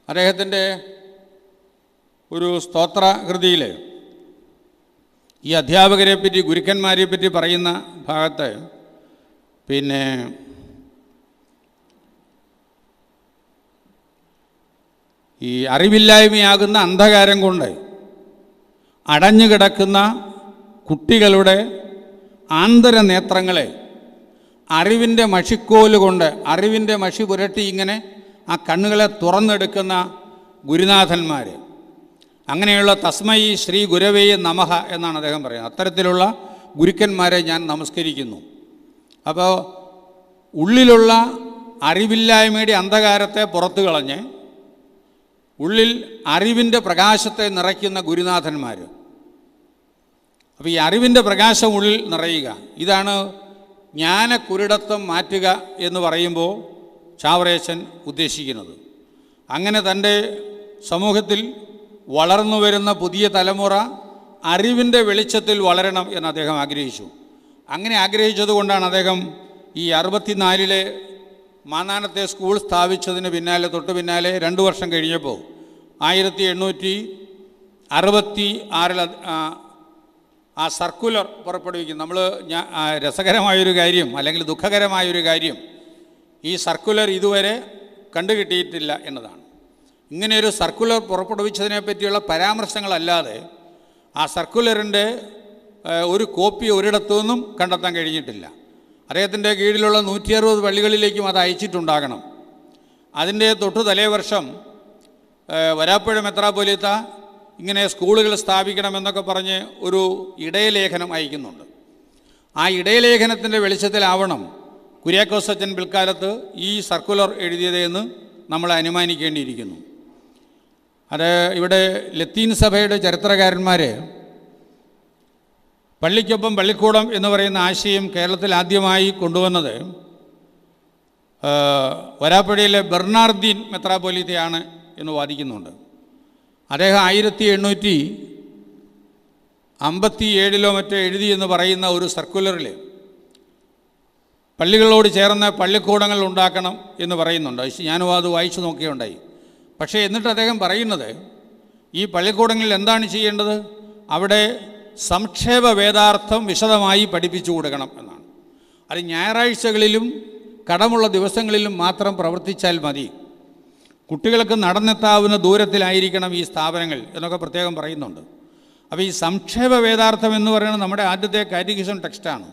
അദ്ദേഹത്തിൻ്റെ ഒരു സ്തോത്രകൃതിയിൽ ഈ അധ്യാപകരെ പറ്റി, ഗുരുക്കന്മാരെ പറ്റി പറയുന്ന ഭാഗത്ത് പിന്നെ ഈ അറിവില്ലായ്മയാകുന്ന അന്ധകാരം കൊണ്ട് അടഞ്ഞു കിടക്കുന്ന കുട്ടികളുടെ ആന്തരനേത്രങ്ങളെ അറിവിൻ്റെ മഷിക്കോല് കൊണ്ട്, അറിവിൻ്റെ മഷി പുരട്ടി ഇങ്ങനെ ആ കണ്ണുകളെ തുറന്നെടുക്കുന്ന ഗുരുനാഥന്മാർ, അങ്ങനെയുള്ള തസ്മൈ ശ്രീ ഗുരവേ നമഃ എന്നാണ് അദ്ദേഹം പറയുന്നത്. അത്തരത്തിലുള്ള ഗുരുക്കന്മാരെ ഞാൻ നമസ്കരിക്കുന്നു. അപ്പോൾ ഉള്ളിലുള്ള അറിവില്ലായ്മയുടെ അന്ധകാരത്തെ പുറത്തു കളഞ്ഞ് ഉള്ളിൽ അറിവിൻ്റെ പ്രകാശത്തെ നിറയ്ക്കുന്ന ഗുരുനാഥന്മാർ. അപ്പോൾ ഈ അറിവിൻ്റെ പ്രകാശം ഉള്ളിൽ നിറയുക, ഇതാണ് ജ്ഞാനകുരുടത്വം മാറ്റുക എന്ന് പറയുമ്പോൾ ചാവറയച്ചൻ ഉദ്ദേശിക്കുന്നത്. അങ്ങനെ തൻ്റെ സമൂഹത്തിൽ വളർന്നു വരുന്ന പുതിയ തലമുറ അറിവിൻ്റെ വെളിച്ചത്തിൽ വളരണം എന്ന് അദ്ദേഹം ആഗ്രഹിച്ചു. അങ്ങനെ ആഗ്രഹിച്ചതുകൊണ്ടാണ് അദ്ദേഹം ഈ 64 മാന്നാനത്തെ സ്കൂൾ സ്ഥാപിച്ചതിന് പിന്നാലെ, തൊട്ട് പിന്നാലെ 2 വർഷം കഴിഞ്ഞപ്പോൾ 1866 ആ സർക്കുലർ പുറപ്പെടുവിക്കും. നമ്മൾ രസകരമായൊരു കാര്യം അല്ലെങ്കിൽ ദുഃഖകരമായൊരു കാര്യം, ഈ സർക്കുലർ ഇതുവരെ കണ്ടുകിട്ടിയിട്ടില്ല എന്നതാണ്. ഇങ്ങനെയൊരു സർക്കുലർ പുറപ്പെടുവിച്ചതിനെ പറ്റിയുള്ള പരാമർശങ്ങളല്ലാതെ ആ സർക്കുലറിൻ്റെ ഒരു കോപ്പി ഒരിടത്തു നിന്നും കണ്ടെത്താൻ കഴിഞ്ഞിട്ടില്ല. അദ്ദേഹത്തിൻ്റെ കീഴിലുള്ള 160 പള്ളികളിലേക്കും അത് അയച്ചിട്ടുണ്ടാകണം. അതിൻ്റെ തൊട്ട് തലേ വർഷം വരാപ്പുഴ മെത്രാപ്പൊലീത്ത ഇങ്ങനെ സ്കൂളുകൾ സ്ഥാപിക്കണമെന്നൊക്കെ പറഞ്ഞ് ഒരു ഇടയലേഖനം അയക്കുന്നുണ്ട്. ആ ഇടയലേഖനത്തിൻ്റെ വെളിച്ചത്തിലാവണം കുര്യാക്കോസ് അച്ചൻ പിൽക്കാലത്ത് ഈ സർക്കുലർ എഴുതിയതെന്ന് നമ്മൾ അനുമാനിക്കേണ്ടിയിരിക്കുന്നു. അത് ഇവിടെ ലത്തീൻ സഭയുടെ ചരിത്രകാരന്മാർ പള്ളിക്കൊപ്പം പള്ളിക്കൂടം എന്ന് പറയുന്ന ആശയം കേരളത്തിൽ ആദ്യമായി കൊണ്ടുവന്നത് വരാപ്പുഴയിലെ ബെർണാർദീൻ മെത്രാപ്പൊലീത്തയാണ് എന്ന് വാദിക്കുന്നുണ്ട്. അദ്ദേഹം 1857 മറ്റോ എഴുതി എന്ന് പറയുന്ന ഒരു സർക്കുലറിൽ പള്ളികളോട് ചേർന്ന് പള്ളിക്കൂടങ്ങൾ ഉണ്ടാക്കണം എന്ന് പറയുന്നുണ്ട്. ഞാനും അത് വായിച്ചു നോക്കിയുണ്ടായി. പക്ഷേ എന്നിട്ട് അദ്ദേഹം പറയുന്നത് ഈ പള്ളിക്കൂടങ്ങളിൽ എന്താണ് ചെയ്യേണ്ടത്, അവിടെ സംക്ഷേപ വേദാർത്ഥം വിശദമായി പഠിപ്പിച്ചു കൊടുക്കണം എന്നാണ്. അത് ഞായറാഴ്ചകളിലും കടമുള്ള ദിവസങ്ങളിലും മാത്രം പ്രവർത്തിച്ചാൽ മതി, കുട്ടികൾക്ക് നടന്നെത്താവുന്ന ദൂരത്തിലായിരിക്കണം ഈ സ്ഥാപനങ്ങൾ എന്നൊക്കെ പ്രത്യേകം പറയുന്നുണ്ട്. അപ്പോൾ ഈ സംക്ഷേപ വേദാർത്ഥം എന്ന് പറയുന്നത് നമ്മുടെ ആദ്യത്തെ കാറ്റഗിസം ടെക്സ്റ്റാണ്.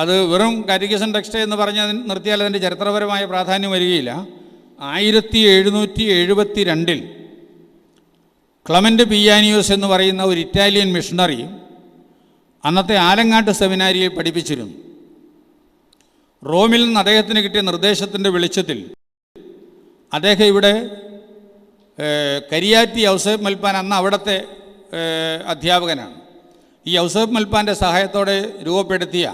അത് വെറും കാറ്റഗിസം ടെക്സ്റ്റ് എന്ന് പറഞ്ഞാൽ നിർത്തിയാൽ അതിൻ്റെ ചരിത്രപരമായ പ്രാധാന്യം വരികയില്ല. 1772 ക്ലമൻ്റ് പിയാനിയോസ് എന്ന് പറയുന്ന ഒരു ഇറ്റാലിയൻ മിഷണറി അന്നത്തെ ആലങ്ങാട്ട് സെമിനാരിയെ പഠിപ്പിച്ചിരുന്നു. റോമിൽ നിന്ന് അദ്ദേഹത്തിന് കിട്ടിയ നിർദ്ദേശത്തിൻ്റെ വെളിച്ചത്തിൽ അദ്ദേഹം ഇവിടെ കരിയാറ്റി ഔസേപ്പ് മൽപ്പാൻ, അന്ന് അവിടുത്തെ അധ്യാപകനാണ്, ഈ ഔസേപ്പ് മൽപ്പാൻ്റെ സഹായത്തോടെ രൂപപ്പെടുത്തിയ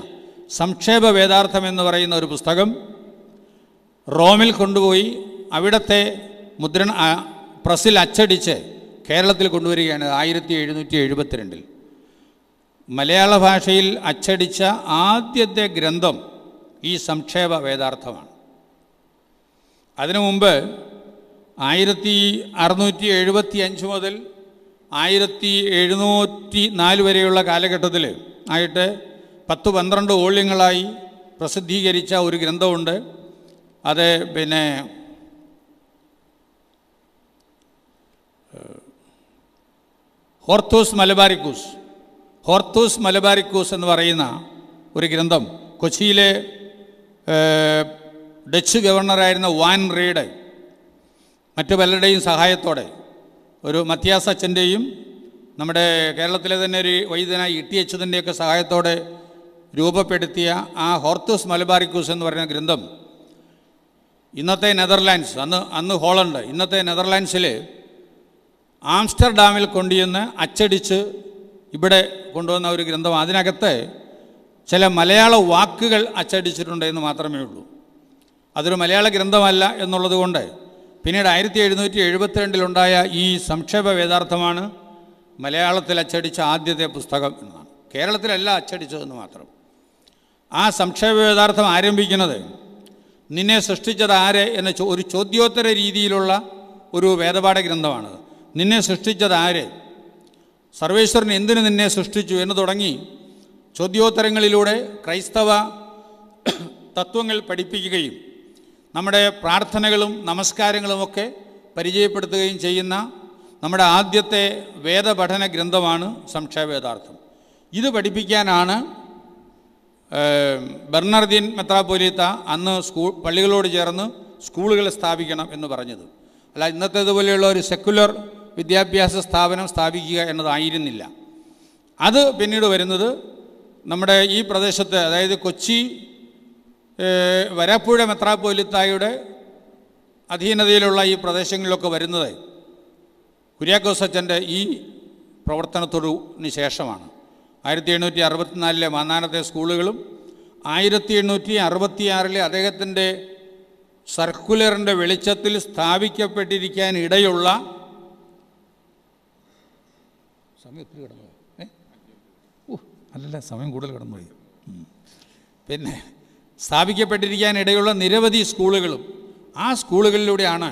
സംക്ഷേപ വേദാർത്ഥം എന്ന് പറയുന്ന ഒരു പുസ്തകം റോമിൽ കൊണ്ടുപോയി അവിടുത്തെ പ്രസ്സിൽ അച്ചടിച്ച് കേരളത്തിൽ കൊണ്ടുവരികയാണ്. 1772 മലയാള ഭാഷയിൽ അച്ചടിച്ച ആദ്യത്തെ ഗ്രന്ഥം ഈ സംക്ഷേപ വേദാർത്ഥമാണ്. അതിനു മുമ്പ് 1675 മുതൽ 1704 വരെയുള്ള കാലഘട്ടത്തിൽ ആയിട്ട് 10-12 വോള്യങ്ങളായി പ്രസിദ്ധീകരിച്ച ഒരു ഗ്രന്ഥമുണ്ട്. അത് പിന്നെ ഹോർത്തൂസ് മലബാരിക്കൂസ് എന്ന് പറയുന്ന ഒരു ഗ്രന്ഥം കൊച്ചിയിലെ ഡച്ച് ഗവർണറായിരുന്ന വാൻ റീഡ് മറ്റു പലരുടെയും സഹായത്തോടെ, ഒരു മത്യാസ് അച്ഛൻ്റെയും നമ്മുടെ കേരളത്തിലെ തന്നെ ഒരു വൈദ്യനായ ഇ ടി അച്യുതൻ്റെയൊക്കെ സഹായത്തോടെ രൂപപ്പെടുത്തിയ ആ ഹോർത്തൂസ് മലബാറിക്കൂസ് എന്ന് പറയുന്ന ഗ്രന്ഥം ഇന്നത്തെ നെതർലാൻഡ്സ്, അന്ന് ഹോളണ്ട്, ഇന്നത്തെ നെതർലാൻഡ്സിൽ ആംസ്റ്റർഡാമിൽ കൊണ്ടുചെന്ന് അച്ചടിച്ച് ഇവിടെ കൊണ്ടുവന്ന ഒരു ഗ്രന്ഥം. അതിനകത്ത് ചില മലയാള വാക്കുകൾ അച്ചടിച്ചിട്ടുണ്ട് എന്ന് മാത്രമേ ഉള്ളൂ. അതൊരു മലയാള ഗ്രന്ഥമല്ല എന്നുള്ളത് കൊണ്ട് പിന്നീട് 1772 ഈ സംക്ഷേപ വേദാർത്ഥമാണ് മലയാളത്തിൽ അച്ചടിച്ച ആദ്യത്തെ പുസ്തകം എന്നാണ്. കേരളത്തിലല്ല അച്ചടിച്ചതെന്ന് മാത്രം. ആ സംക്ഷേപ വേദാർത്ഥം ആരംഭിക്കുന്നത് നിന്നെ സൃഷ്ടിച്ചത് ആര് എന്ന ഒരു ചോദ്യോത്തര രീതിയിലുള്ള ഒരു വേദപാഠ ഗ്രന്ഥമാണ്. നിന്നെ സൃഷ്ടിച്ചത് ആര്, സർവേശ്വരൻ എന്തിനു നിന്നെ സൃഷ്ടിച്ചു എന്ന് തുടങ്ങി ചോദ്യോത്തരങ്ങളിലൂടെ ക്രൈസ്തവ തത്വങ്ങൾ പഠിപ്പിക്കുകയും നമ്മുടെ പ്രാർത്ഥനകളും നമസ്കാരങ്ങളുമൊക്കെ പരിചയപ്പെടുത്തുകയും ചെയ്യുന്ന നമ്മുടെ ആദ്യത്തെ വേദപഠന ഗ്രന്ഥമാണ് സംക്ഷേപവേദാർത്ഥം. ഇത് പഠിപ്പിക്കാനാണ് ബെർണർദീൻ മെത്രാപ്പോലീത്ത അന്ന് പള്ളികളോട് ചേർന്ന് സ്കൂളുകൾ സ്ഥാപിക്കണം എന്ന് പറഞ്ഞത്. അല്ല, ഇന്നത്തേതുപോലെയുള്ള ഒരു സെക്കുലർ വിദ്യാഭ്യാസ സ്ഥാപനം സ്ഥാപിക്കുക എന്നതായിരുന്നില്ല. അത് പിന്നീട് വരുന്നത് നമ്മുടെ ഈ പ്രദേശത്ത്, അതായത് കൊച്ചി വരാപ്പുഴ മെത്രാപ്പോലീത്തായുടെ അധീനതയിലുള്ള ഈ വരുന്നത് കുര്യാക്കോസ് അച്ഛൻ്റെ ഈ പ്രവർത്തനത്തോടിന് ശേഷമാണ്. 1764 മാന്നാനത്തെ സ്കൂളുകളും 1866 അദ്ദേഹത്തിൻ്റെ സർക്കുലറിൻ്റെ വെളിച്ചത്തിൽ സ്ഥാപിക്കപ്പെട്ടിരിക്കാൻ ഇടയുള്ള സമയം ഒത്തിരി കിടന്നു അല്ലല്ല സമയം കൂടുതൽ കിടന്നുപോയി. പിന്നെ സ്ഥാപിക്കപ്പെട്ടിരിക്കാൻ ഇടയുള്ള നിരവധി സ്കൂളുകളും ആ സ്കൂളുകളിലൂടെയാണ്.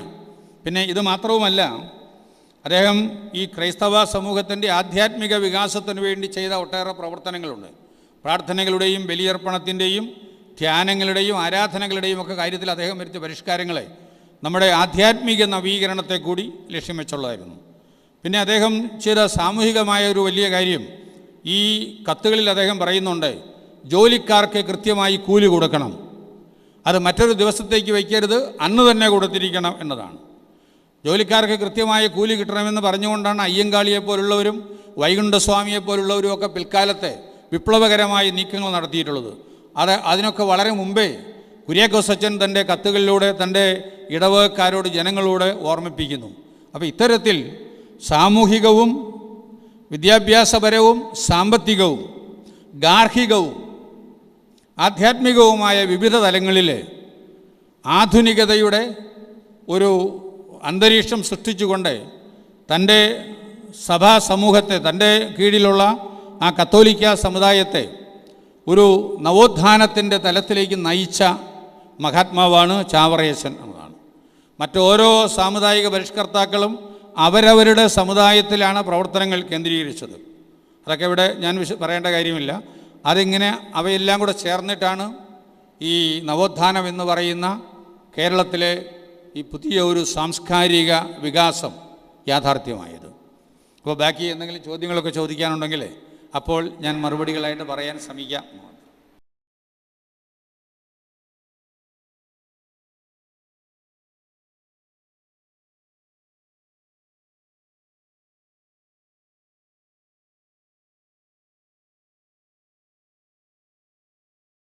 പിന്നെ ഇത് മാത്രവുമല്ല, അദ്ദേഹം ഈ ക്രൈസ്തവ സമൂഹത്തിൻ്റെ ആധ്യാത്മിക വികാസത്തിന് വേണ്ടി ചെയ്ത ഒട്ടേറെ പ്രവർത്തനങ്ങളുണ്ട്. പ്രാർത്ഥനകളുടെയും ബലിയർപ്പണത്തിൻ്റെയും ധ്യാനങ്ങളുടെയും ആരാധനകളുടെയും ഒക്കെ കാര്യത്തിൽ അദ്ദേഹം വരുത്തിയ പരിഷ്കാരങ്ങളെ നമ്മുടെ ആധ്യാത്മിക നവീകരണത്തെ കൂടി ലക്ഷ്യം വെച്ചുള്ളതായിരുന്നു. പിന്നെ അദ്ദേഹം ചെയ്ത സാമൂഹികമായ ഒരു വലിയ കാര്യം, ഈ കത്തുകളിൽ അദ്ദേഹം പറയുന്നുണ്ട്, ജോലിക്കാർക്ക് കൃത്യമായി കൂലി കൊടുക്കണം, അത് മറ്റൊരു ദിവസത്തേക്ക് വയ്ക്കരുത്, അന്ന് തന്നെ കൊടുത്തിരിക്കണം എന്നതാണ്. ജോലിക്കാർക്ക് കൃത്യമായ കൂലി കിട്ടണമെന്ന് പറഞ്ഞുകൊണ്ടാണ് അയ്യങ്കാളിയെപ്പോലുള്ളവരും വൈകുണ്ഠസ്വാമിയെപ്പോലുള്ളവരും ഒക്കെ പിൽക്കാലത്തെ വിപ്ലവകരമായ നീക്കങ്ങൾ നടത്തിയിട്ടുള്ളത്. അതിനൊക്കെ വളരെ മുമ്പേ കുര്യാക്കോസ് അച്ഛൻ തൻ്റെ കത്തുകളിലൂടെ തൻ്റെ ഇടവകക്കാരോട് ജനങ്ങളോട് ഓർമ്മിപ്പിക്കുന്നു. അപ്പോൾ ഇത്തരത്തിൽ സാമൂഹികവും വിദ്യാഭ്യാസപരവും സാമ്പത്തികവും ഗാർഹികവും ആധ്യാത്മികവുമായ വിവിധ തലങ്ങളിൽ ആധുനികതയുടെ ഒരു അന്തരീക്ഷം സൃഷ്ടിച്ചുകൊണ്ട് തൻ്റെ സഭാ സമൂഹത്തെ, തൻ്റെ കീഴിലുള്ള ആ കത്തോലിക്ക സമുദായത്തെ ഒരു നവോത്ഥാനത്തിൻ്റെ തലത്തിലേക്ക് നയിച്ച മഹാത്മാവാണ് ചാവറയച്ചൻ എന്നതാണ്. മറ്റോരോ സാമുദായിക പരിഷ്കർത്താക്കളും അവരവരുടെ സമുദായത്തിലാണ് പ്രവർത്തനങ്ങൾ കേന്ദ്രീകരിച്ചത്. അതൊക്കെ ഇവിടെ ഞാൻ പറയേണ്ട കാര്യമില്ല. അതിങ്ങനെ അവയെല്ലാം കൂടെ ചേർന്നിട്ടാണ് ഈ നവോത്ഥാനം എന്ന് പറയുന്ന കേരളത്തിലെ ഈ പുതിയ ഒരു സാംസ്കാരിക വികാസം യാഥാർത്ഥ്യമായത്. അപ്പോൾ ബാക്കി എന്തെങ്കിലും ചോദ്യങ്ങളൊക്കെ ചോദിക്കാനുണ്ടെങ്കിൽ അപ്പോൾ ഞാൻ മറുപടികളായിട്ട് പറയാൻ ശ്രമിക്കാം.